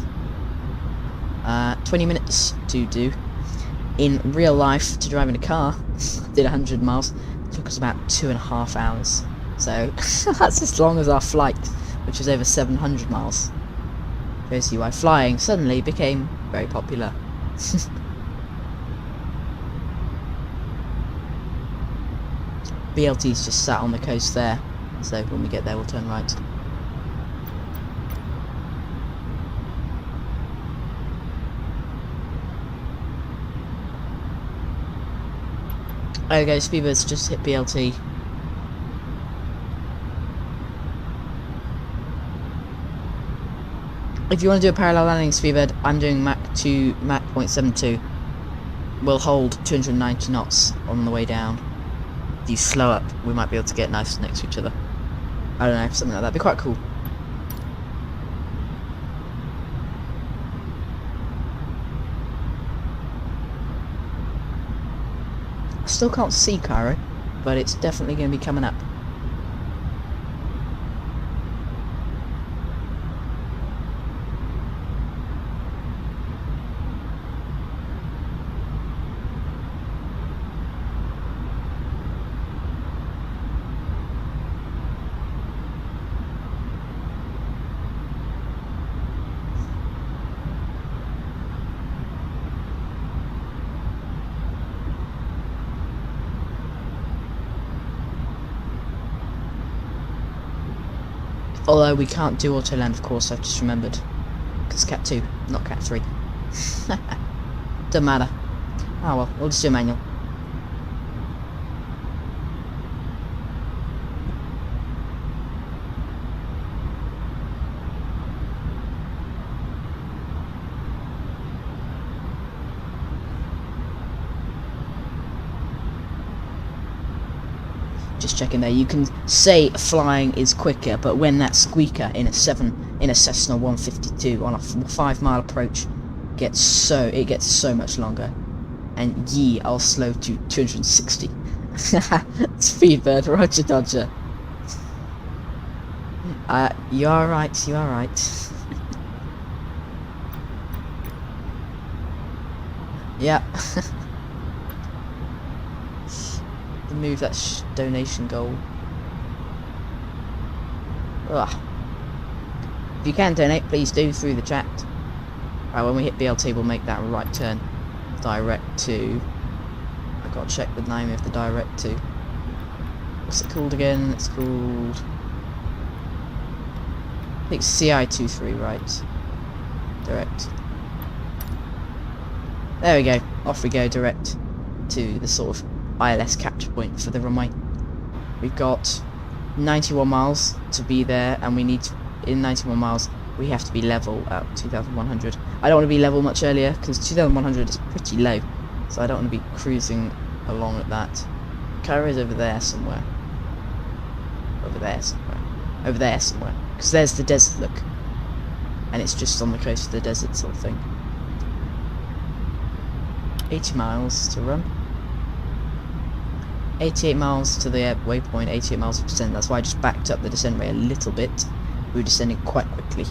20 minutes to do. In real life, to drive in a car, did 100 miles, it took us about 2.5 hours. So that's as long as our flight, which was over 700 miles. Shows you why flying suddenly became very popular. BLT's just sat on the coast there, so when we get there we'll turn right. There we go, Speedbird's just hit BLT. If you want to do a parallel landing, Speedbird, I'm doing Mach 0.72. We'll hold 290 knots on the way down. If you slow up, we might be able to get nice next to each other. I don't know, something like that. Be quite cool. Still can't see Cairo, but it's definitely going to be coming up. Although we can't do auto land, of course, I've just remembered. Because Cat 2, not Cat 3. Doesn't matter. Oh well, we'll just do a manual. Just checking there. You can say flying is quicker, but when that squeaker in a Cessna 152 on a 5-mile approach gets so much longer. And I'll slow to 260. Speedbird, Roger Dodger. You are right. You are right. Yeah. Move that donation goal. Ugh. If you can donate, please do through the chat. Right, when we hit BLT, we'll make that right turn direct to. I gotta check the name of the direct to. What's it called again? It's called. I think CI23, right? Direct. There we go. Off we go, direct to the sort of ILS capture point for the runway. We've got 91 miles to be there, and we need to, in 91 miles we have to be level at 2100. I don't want to be level much earlier because 2100 is pretty low, so I don't want to be cruising along at that. Cairo is over there somewhere. Over there somewhere. Because there's the desert, look. And it's just on the coast of the desert sort of thing. 80 miles to run. 88 miles to the waypoint, 88 miles of descent. That's why I just backed up the descent rate a little bit. We were descending quite quickly.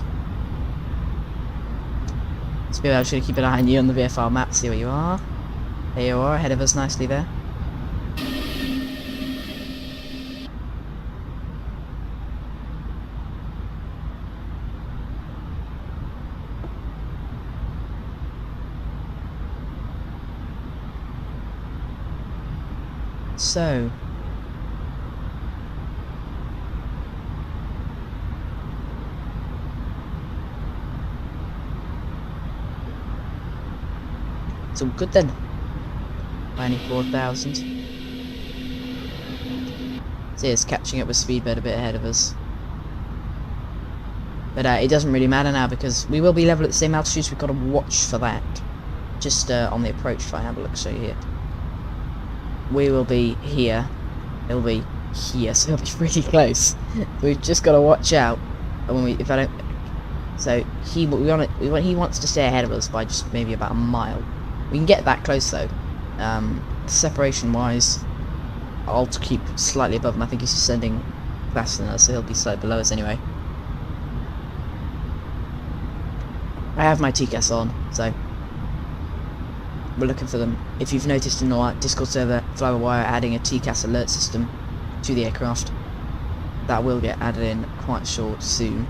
So maybe I'm just going to keep an eye on you on the VFR map, see where you are. There you are, ahead of us nicely there. So, it's all good then. 94,000. See, it's catching up with Speedbird a bit ahead of us. But it doesn't really matter now because we will be level at the same altitude, so we've got to watch for that. Just on the approach, if I have a look, show you here. We will be here. It'll be here, so it'll be really close. We've just got to watch out. And when if I don't, so he wants to stay ahead of us by just maybe about a mile. We can get that close though. Separation wise, I'll keep slightly above him. I think he's descending faster than us, so he'll be slightly below us anyway. I have my TCAS on, so we're looking for them. If you've noticed in our Discord server, Flywire adding a TCAS alert system to the aircraft, that will get added in quite short soon.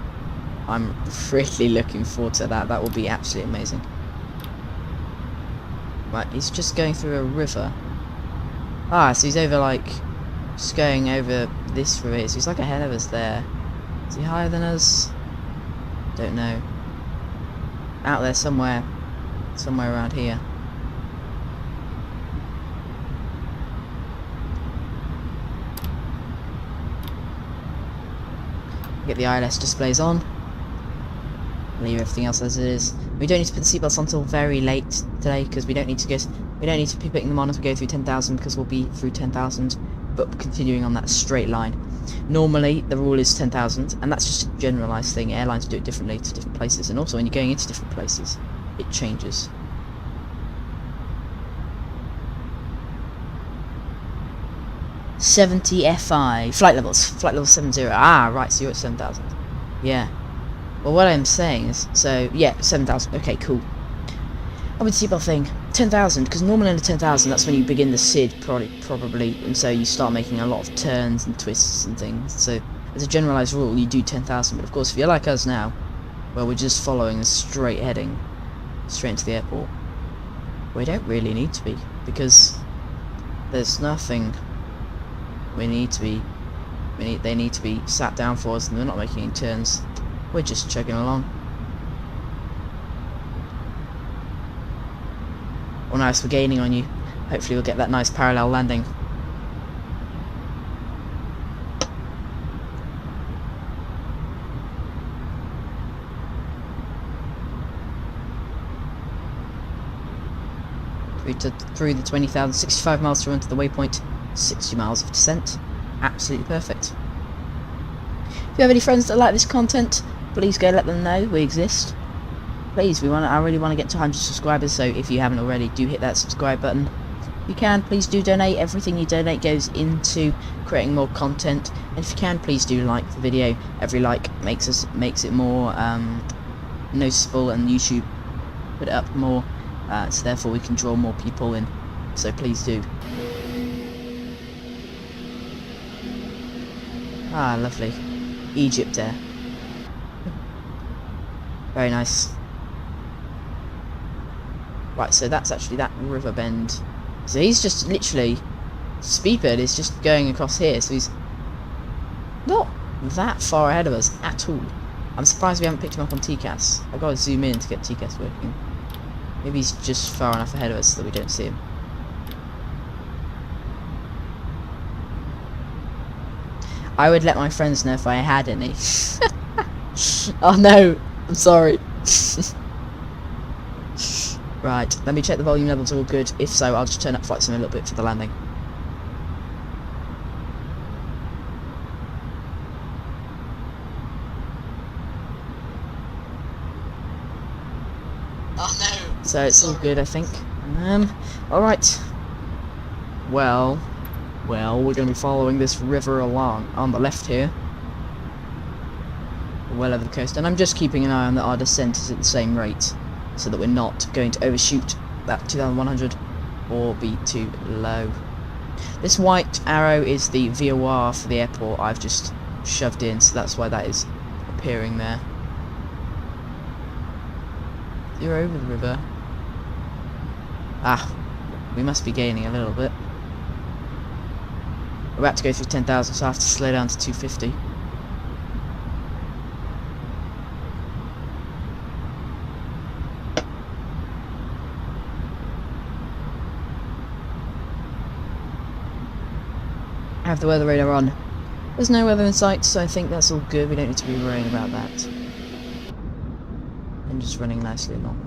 I'm really looking forward to that. That will be absolutely amazing. Right, he's just going through a river. Ah, so he's over like, just going over this river. So he's like ahead of us there. Is he higher than us? Don't know. Out there somewhere around here. Get the ILS displays on. Leave everything else as it is. We don't need to put the seatbelts on until very late today because we don't need to be putting them on as we go through 10,000 because we'll be through 10,000, but continuing on that straight line. Normally the rule is 10,000, and that's just a generalised thing. Airlines do it differently to different places, and also when you're going into different places, it changes. (70 FI) flight level 70. Ah, right. So you're at 7,000. Yeah. Well, what I'm saying is, so yeah, 7,000. Okay, cool. I would seatbelt thing 10,000 because normally under 10,000 that's when you begin the SID probably, and so you start making a lot of turns and twists and things. So as a generalised rule, you do 10,000. But of course, if you're like us now, where we're just following a straight heading straight into the airport, we don't really need to be because there's nothing we need to they need to be sat down for us, and they're not making any turns. We're just chugging along. Oh nice, we're gaining on you. Hopefully we'll get that nice parallel landing. Through the 20,000, 65 miles to run to the waypoint, 60 miles of descent. Absolutely perfect. If you have any friends that like this content, please go let them know we exist. Please, I really want to get to 100 subscribers, so if you haven't already, do hit that subscribe button. If you can, please do donate. Everything you donate goes into creating more content. And if you can, please do like the video. Every like makes it more noticeable, and YouTube put it up more. So therefore we can draw more people in. So please do. Ah, lovely. Egypt there. Very nice. Right, so that's actually that river bend. So he's just literally, Speedbird is just going across here, so he's not that far ahead of us at all. I'm surprised we haven't picked him up on TCAS. I've got to zoom in to get TCAS working. Maybe he's just far enough ahead of us that we don't see him. I would let my friends know if I had any. Oh no, I'm sorry. Right, let me check the volume levels are all good. If so, I'll just turn up Flightsim a little bit for the landing. Oh no. So it's all good, I think. Alright. Well, we're going to be following this river along on the left here. Well over the coast. And I'm just keeping an eye on that our descent is at the same rate, so that we're not going to overshoot that 2,100 or be too low. This white arrow is the VOR for the airport I've just shoved in, so that's why that is appearing there. You're over the river. Ah, we must be gaining a little bit. We're about to go through 10,000, so I have to slow down to 250. I have the weather radar on. There's no weather in sight, so I think that's all good. We don't need to be worrying about that. And just running nicely along.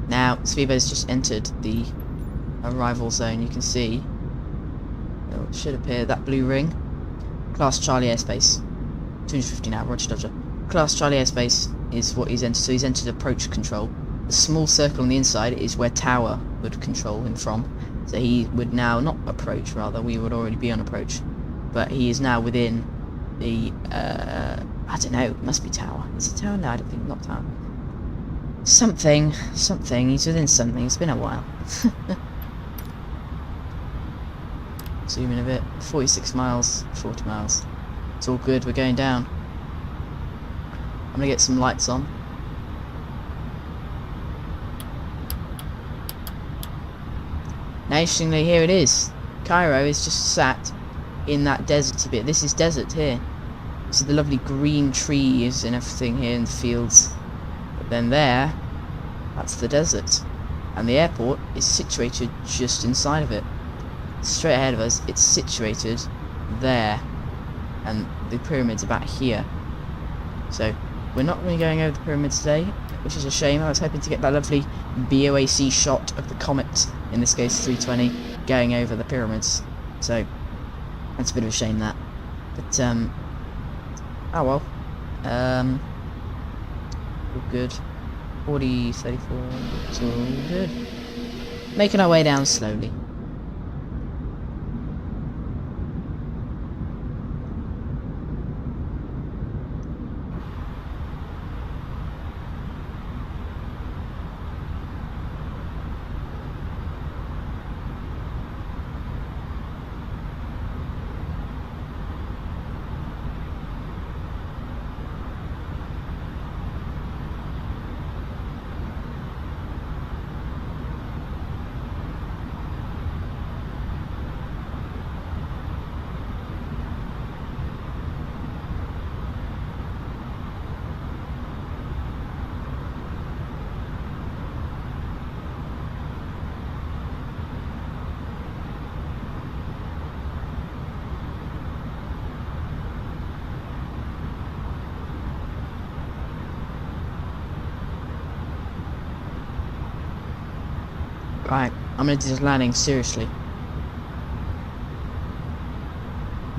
Now, Speedboat's just entered the arrival zone. You can see, it should appear, that blue ring. Class Charlie airspace. 250 now, Roger Dodger. Class Charlie airspace is what he's entered, so he's entered approach control. The small circle on the inside is where tower would control him from. So he would now not approach, rather, we would already be on approach. But he is now within the, I don't know, it must be tower. Is it tower? No, I don't think, not tower. Something, he's within something, it's been a while. Zoom in a bit, 46 miles, 40 miles. It's all good, we're going down. I'm gonna get some lights on. Now, interestingly, here it is. Cairo is just sat in that desert bit. This is desert here. So the lovely green trees and everything here in the fields. But then there, that's the desert. And the airport is situated just inside of it. Straight ahead of us, it's situated there. And the pyramid's about here. So, we're not really going over the pyramids today, which is a shame. I was hoping to get that lovely BOAC shot of the comet, in this case 320, going over the pyramids. So, that's a bit of a shame, that. But, oh well. All good. 40, 34, it's all good. Making our way down slowly. Right, I'm gonna do this landing seriously.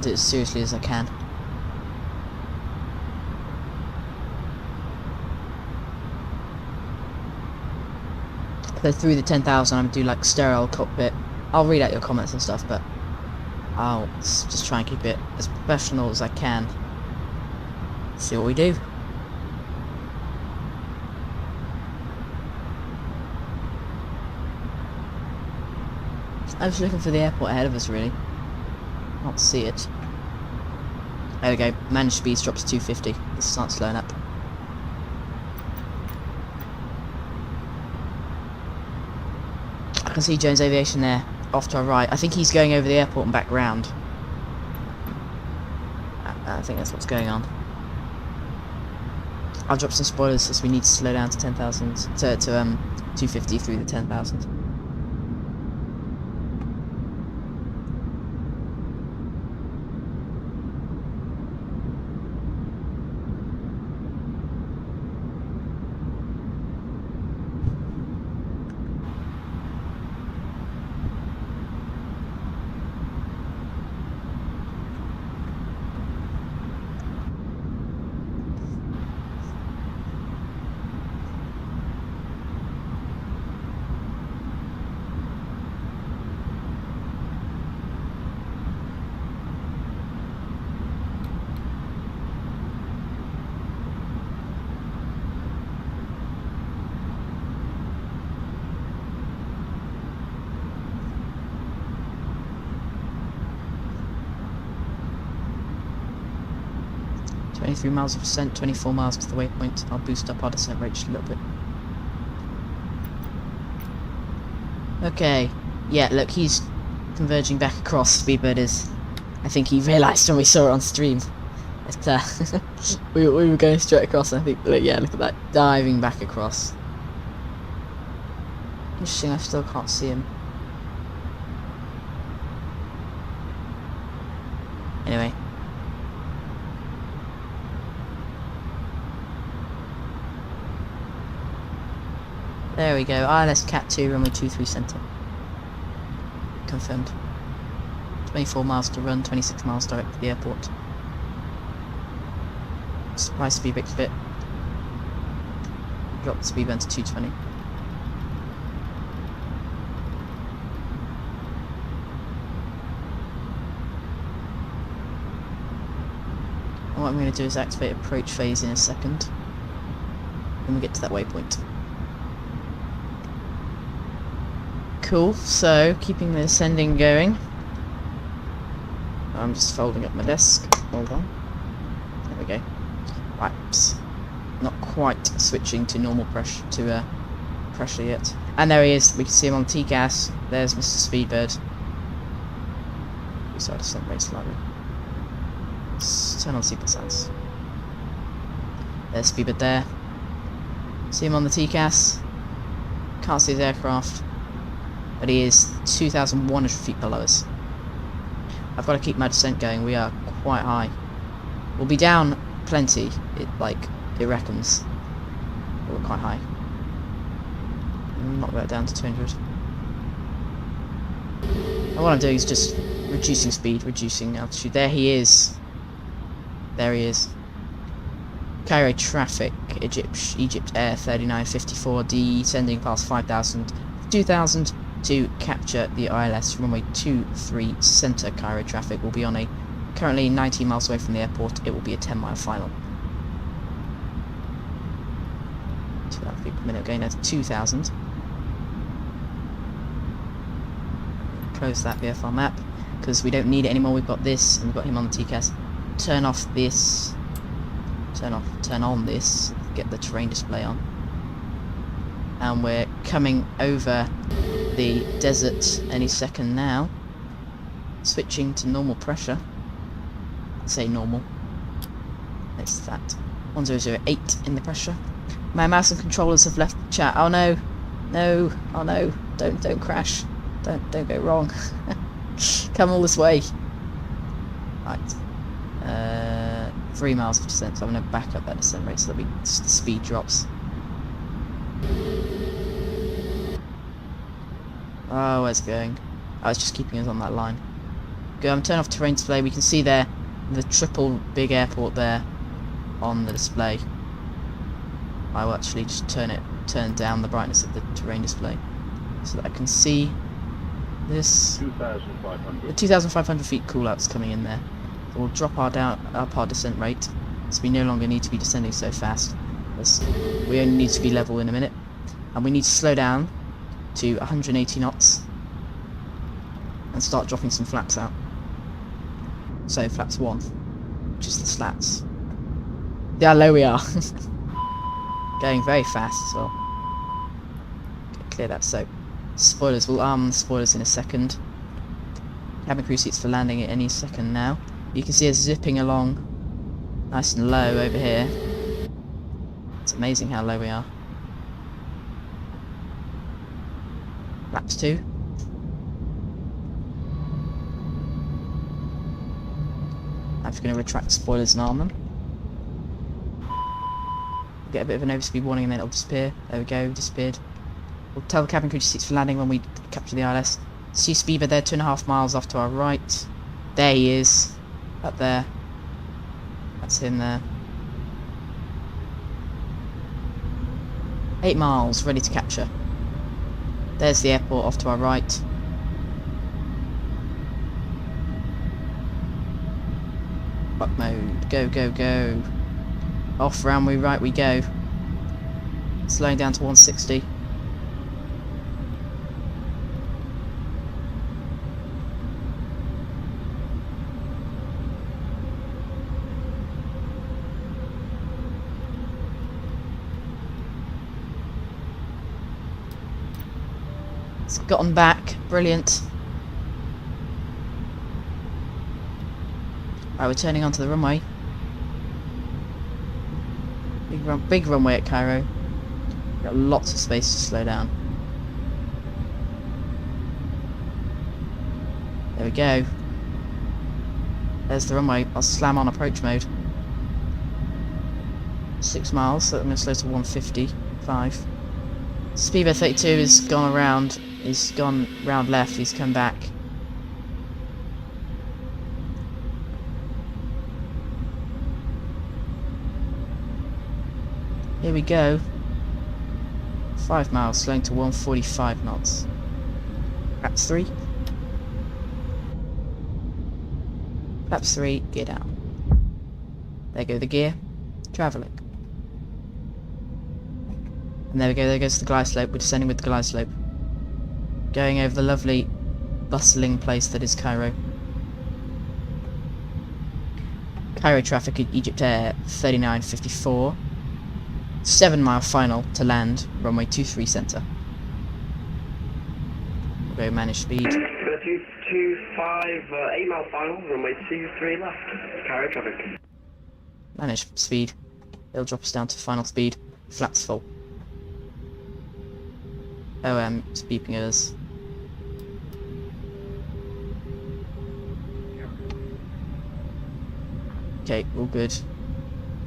Do it as seriously as I can. So through the 10,000, I'm gonna do like sterile cockpit. I'll read out your comments and stuff, but I'll just try and keep it as professional as I can. See what we do. I was looking for the airport ahead of us, really. Can't see it. There we go. Managed speeds drops to 250. Let's start slowing up. I can see Jones Aviation there, off to our right. I think he's going over the airport and back round. I think that's what's going on. I'll drop some spoilers as we need to slow down to 10,000 to 250 through the 10,000. .23 miles per cent, 24 miles to the waypoint. I'll boost up our descent rate just a little bit. Okay, yeah, look, he's converging back across. Speedbird is. I think he realised when we saw it on stream that we were going straight across. And I think, look, yeah, look at that, diving back across. Interesting, I still can't see him. Anyway. There we go, ILS Cat 2, runway 23 centre. Confirmed. 24 miles to run, 26 miles direct to the airport. Surprise speed brake a bit. Drop the speed band to 220. And what I'm going to do is activate approach phase in a second when we get to that waypoint. Cool, so keeping the ascending going. I'm just folding up my desk. Hold on. There we go. Right. Not quite switching to normal pressure pressure yet. And there he is. We can see him on TCAS. There's Mr. Speedbird. We start to descent rate slightly. Let's turn on seatbelt signs. There's Speedbird there. See him on the TCAS. Can't see his aircraft. But he is 2,100 feet below us. I've got to keep my descent going. We are quite high. We'll be down plenty. It reckons. But we're quite high. Knock that down to 200. And what I'm doing is just reducing speed, reducing altitude. There he is. There he is. Cairo traffic. Egypt Air 3954 descending past 5,000. 2,000. To capture the ILS runway 23 centre. Cairo traffic will be on a currently 19 miles away from the airport. It will be a 10-mile final. 2,000 feet per minute going down to 2,000. Close that VFR map because we don't need it anymore. We've got this and we've got him on the TCAS. Turn off this. Turn on this. Get the terrain display on. And we're coming over the desert any second now. Switching to normal pressure. I'd say normal. It's that 1008 in the pressure. My mouse and controllers have left the chat. Oh no, no, oh no! Don't crash. Don't go wrong. Come all this way. Right. 3 miles of descent. So I'm going to back up that descent rate so that the speed drops. Oh, where's it going? Oh, it's just keeping us on that line. Go, turn off terrain display. We can see there the triple big airport there on the display. I will actually just turn down the brightness of the terrain display so that I can see this. 2,500. The 2,500 feet callouts coming in there. So we'll drop up our descent rate, so we no longer need to be descending so fast. We only need to be level in a minute, and we need to slow down to 180 knots and start dropping some flaps out. So flaps 1, which is the slats. See how low we are. Going very fast as well. Okay, clear that. So spoilers, we'll arm the spoilers in a second. Cabin crew seats for landing at any second now. You can see us zipping along nice and low over here. It's amazing how low we are. Flaps 2. I'm just going to retract the spoilers and arm them. Get a bit of an overspeed warning and then it'll disappear. There we go, disappeared. We'll tell the cabin crew to seats for landing when we capture the ILS. See Speeder there, 2.5 miles off to our right. There he is. Up there. That's him there. 8 miles, ready to capture. There's the airport off to our right. Buck mode. Go, go, go. Off runway right we go. Slowing down to 160. It's gotten back. Brilliant. Right, we're turning onto the runway. Big runway at Cairo. Got lots of space to slow down. There we go. There's the runway. I'll slam on approach mode. 6 miles, so I'm going to slow to 155. Speedbird 32 has gone around. He's gone round left. He's come back. Here we go. 5 miles, slowing to 145 knots. Flaps 3. Flaps 3, gear down. There go the gear. Travelling. And there we go, there goes the glide slope. We're descending with the glide slope. Going over the lovely, bustling place that is Cairo. Cairo traffic at Egypt Air 3954. 7 mile final to land, runway 23 centre. We'll go manage speed. 225, 8 mile final, runway 23 left. Cairo traffic. Manage speed. It'll drop us down to final speed. Flaps full. OM is beeping at us. Okay, all good.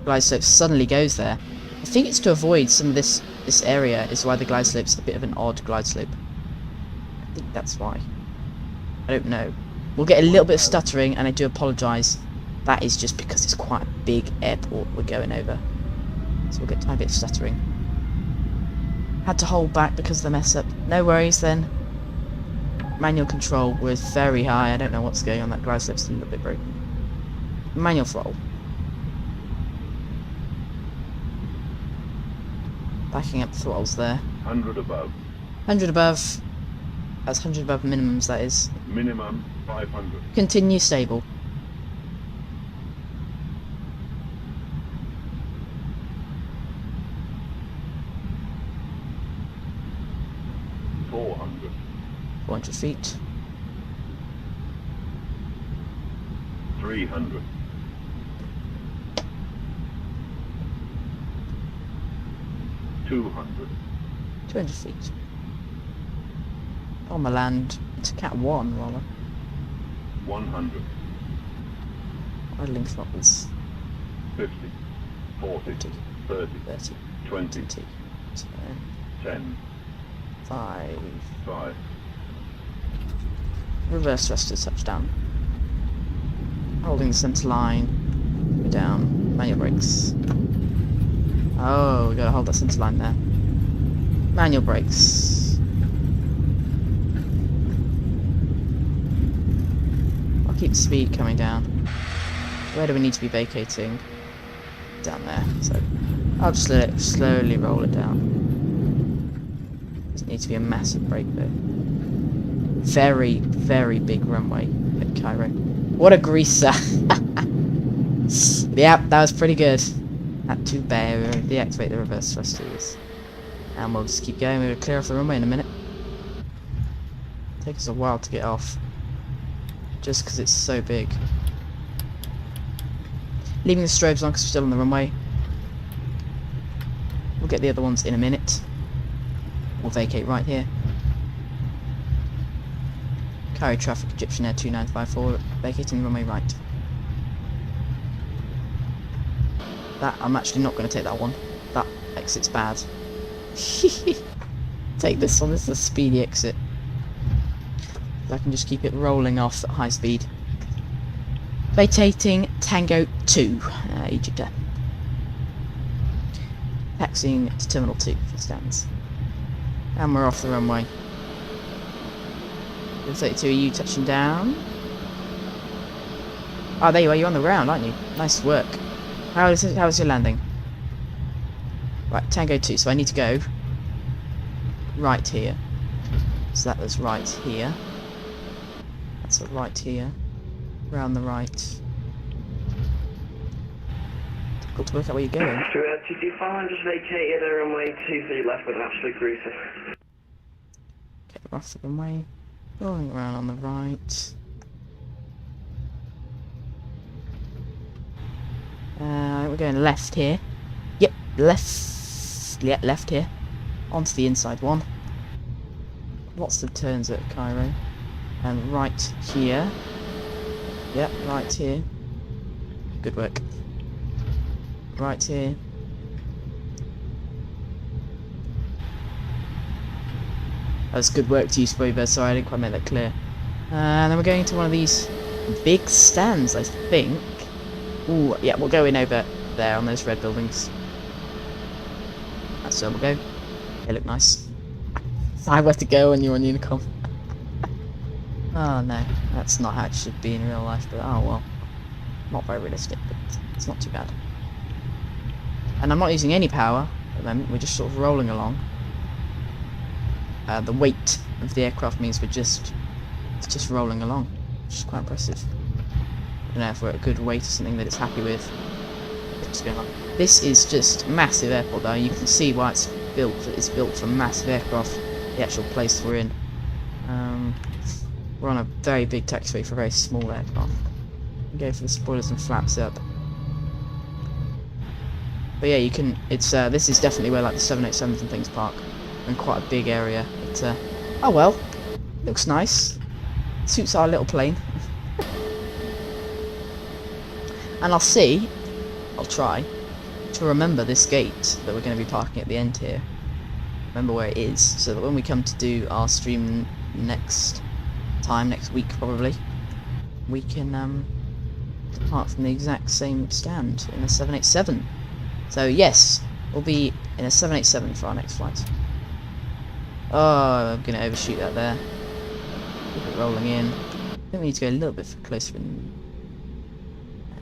Glide slope suddenly goes there. I think it's to avoid some of this area is why the glide slope's a bit of an odd glide slope. I think that's why. I don't know. We'll get a little bit of stuttering, and I do apologise. That is just because it's quite a big airport we're going over. So we'll get a tiny bit of stuttering. Had to hold back because of the mess up. No worries then. Manual control was very high. I don't know what's going on. That glide slope's a little bit broken. Manual throttle. Backing up the throttles there. 100 above. 100 above. That's 100 above minimums, that is. Minimum 500. Continue stable. $400. 400 feet. 300. 200. 200 feet. On the land. It's Cat 1, rather. 100. Idling throttles. 50. 40. 40. 30. 30. 20. 20. 10. 5. 5. Reverse thrust to touchdown. Holding the centre line. Go down. Manual brakes. Oh, we gotta hold that centre line there. Manual brakes. I'll keep the speed coming down. Where do we need to be vacating? Down there. So I'll just let it slowly roll it down. Doesn't need to be a massive brake though. Very, very big runway at Cairo. What a greaser! Yep, that was pretty good. Had to deactivate the reverse thrusters. And we'll just keep going. We'll clear off the runway in a minute. Take us a while to get off. Just because it's so big. Leaving the strobes on because we're still on the runway. We'll get the other ones in a minute. We'll vacate right here. Cairo traffic, Egyptian Air 2954, vacating the runway right. That, I'm actually not going to take that one. That exit's bad. Take this one, this is a speedy exit. I can just keep it rolling off at high speed. Vacating Tango 2, Egypt Air. Taxiing to Terminal 2 for stands. And we're off the runway. 32, are you touching down? Oh, there you are, you're on the ground, aren't you? Nice work. How is your landing? Right, Tango 2, so I need to go right here. So that was right here. That's a right here. Round the right. Difficult to work out where you're going. 225, just vacated the runway 23 left with an absolute cruiser. Okay, we're off the runway. Rolling around on the right. We're going left here. Yep, left. Yeah, left here. Onto the inside one. Lots of turns at Cairo. And right here. Yep, right here. Good work. Right here. That's good work to you, Spoiler. Sorry, I didn't quite make that clear. And then we're going to one of these big stands, I think. Ooh, yeah, we'll go in over there on those red buildings. That's where we'll go. They look nice. I where to go when you're on Unicom. Oh no, that's not how it should be in real life, but oh well. Not very realistic, but it's not too bad. And I'm not using any power at the moment, we're just sort of rolling along. The weight of the aircraft means it's just rolling along, which is quite impressive. I don't know if we're at a good weight or something that it's happy with. What's going on? This is just massive airport though. You can see why it's built. It's built for massive aircraft. The actual place we're in. We're on a very big taxiway for a very small aircraft. Go for the spoilers and flaps up. But yeah, you can. It's this is definitely where like the 787s and things park, in quite a big area. But oh well, looks nice. Suits our little plane. And I'll try to remember this gate that we're going to be parking at the end here. Remember where it is, so that when we come to do our stream next week probably, we can depart from the exact same stand in a 787. So yes, we'll be in a 787 for our next flight. Oh, I'm going to overshoot that there. Keep it rolling in. I think we need to go a little bit closer in.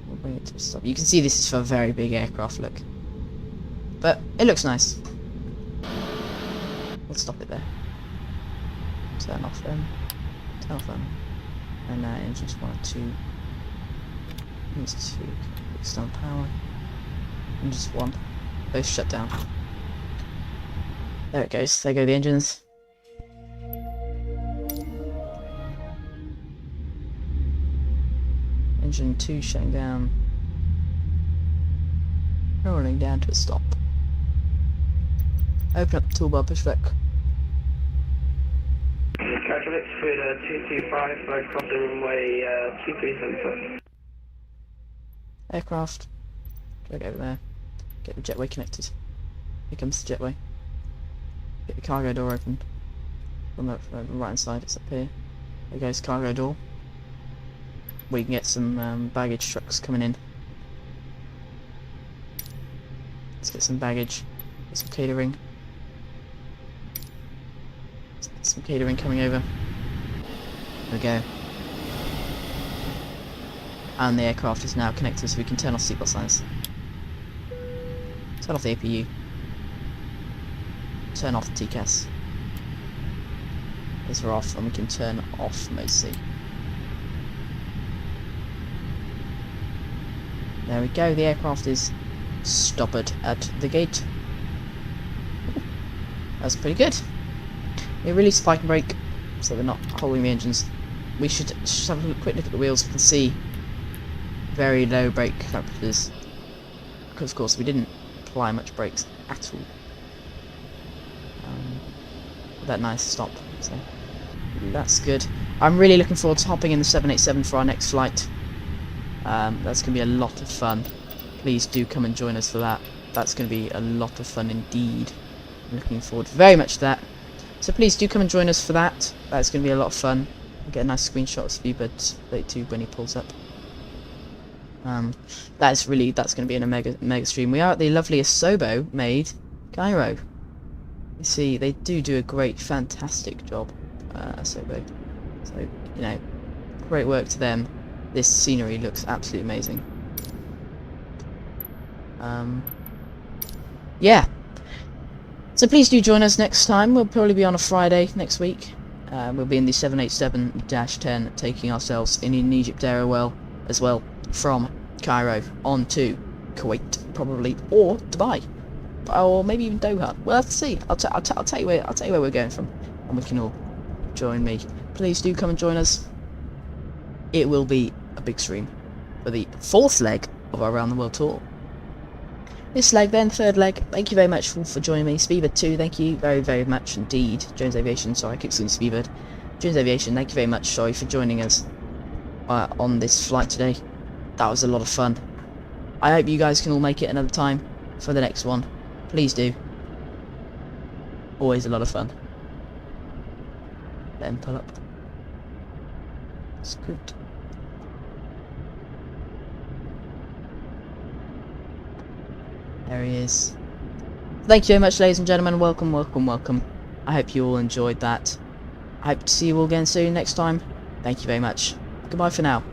We'll bring it to a stop. You can see this is for a very big aircraft, look. But it looks nice. We'll stop it there. Turn off them. Turn off them. And engines 1 and 2. Needs to external power. Engines 1. Both shut down. There it goes. There go the engines. Engine 2 shutting down. Rolling down to a stop. Open up the toolbar, push back. Calculate for 225, crossing runway 2377. Aircraft. Drag over there. Get the jetway connected. Here comes the jetway. Get the cargo door open. On the right hand side, it's up here. There goes cargo door. We can get some baggage trucks coming in. Let's get some baggage. Get some catering. Let's get some catering coming over. There we go. And the aircraft is now connected, so we can turn off seatbelt signs. Turn off the APU. Turn off the TCAS. Those are off, and we can turn off Mode C. There we go, the aircraft is stopped at the gate. That's pretty good. We release spike and brake, so they're not holding the engines. We should just have a quick look at the wheels. We can see very low brake calipers, because of course we didn't apply much brakes at all. That nice stop, so that's good. I'm really looking forward to hopping in the 787 for our next flight. That's going to be a lot of fun. Please do come and join us for that. That's going to be a lot of fun indeed. I'm looking forward very much to that. So please do come and join us for that. That's going to be a lot of fun. I'll get a nice screenshot of Speedbird 32 when he pulls up. That's going to be in a mega stream. We are at the lovely Asobos made Cairo. You see, they do a great, fantastic job, Asobos. So, you know, great work to them. This scenery looks absolutely amazing. Yeah. So please do join us next time. We'll probably be on a Friday next week. We'll be in the 787-10, taking ourselves in Egypt Air as well from Cairo on to Kuwait, probably, or Dubai. Or maybe even Doha. We'll have to see. I'll tell you where we're going from, and we can all join me. Please do come and join us. It will be a big stream for the 4th leg of our Around the World tour. This leg, then 3rd leg. Thank you very much for joining me. Speedbird 2, thank you very much indeed. Jones Aviation, sorry, I keep saying Speedbird. Jones Aviation, thank you very much. Sorry for joining us on this flight today. That was a lot of fun. I hope you guys can all make it another time for the next one. Please do. Always a lot of fun. Then pull up. Scoot. There he is. Thank you very much, ladies and gentlemen. Welcome. I hope you all enjoyed that. I hope to see you all again soon next time. Thank you very much. Goodbye for now.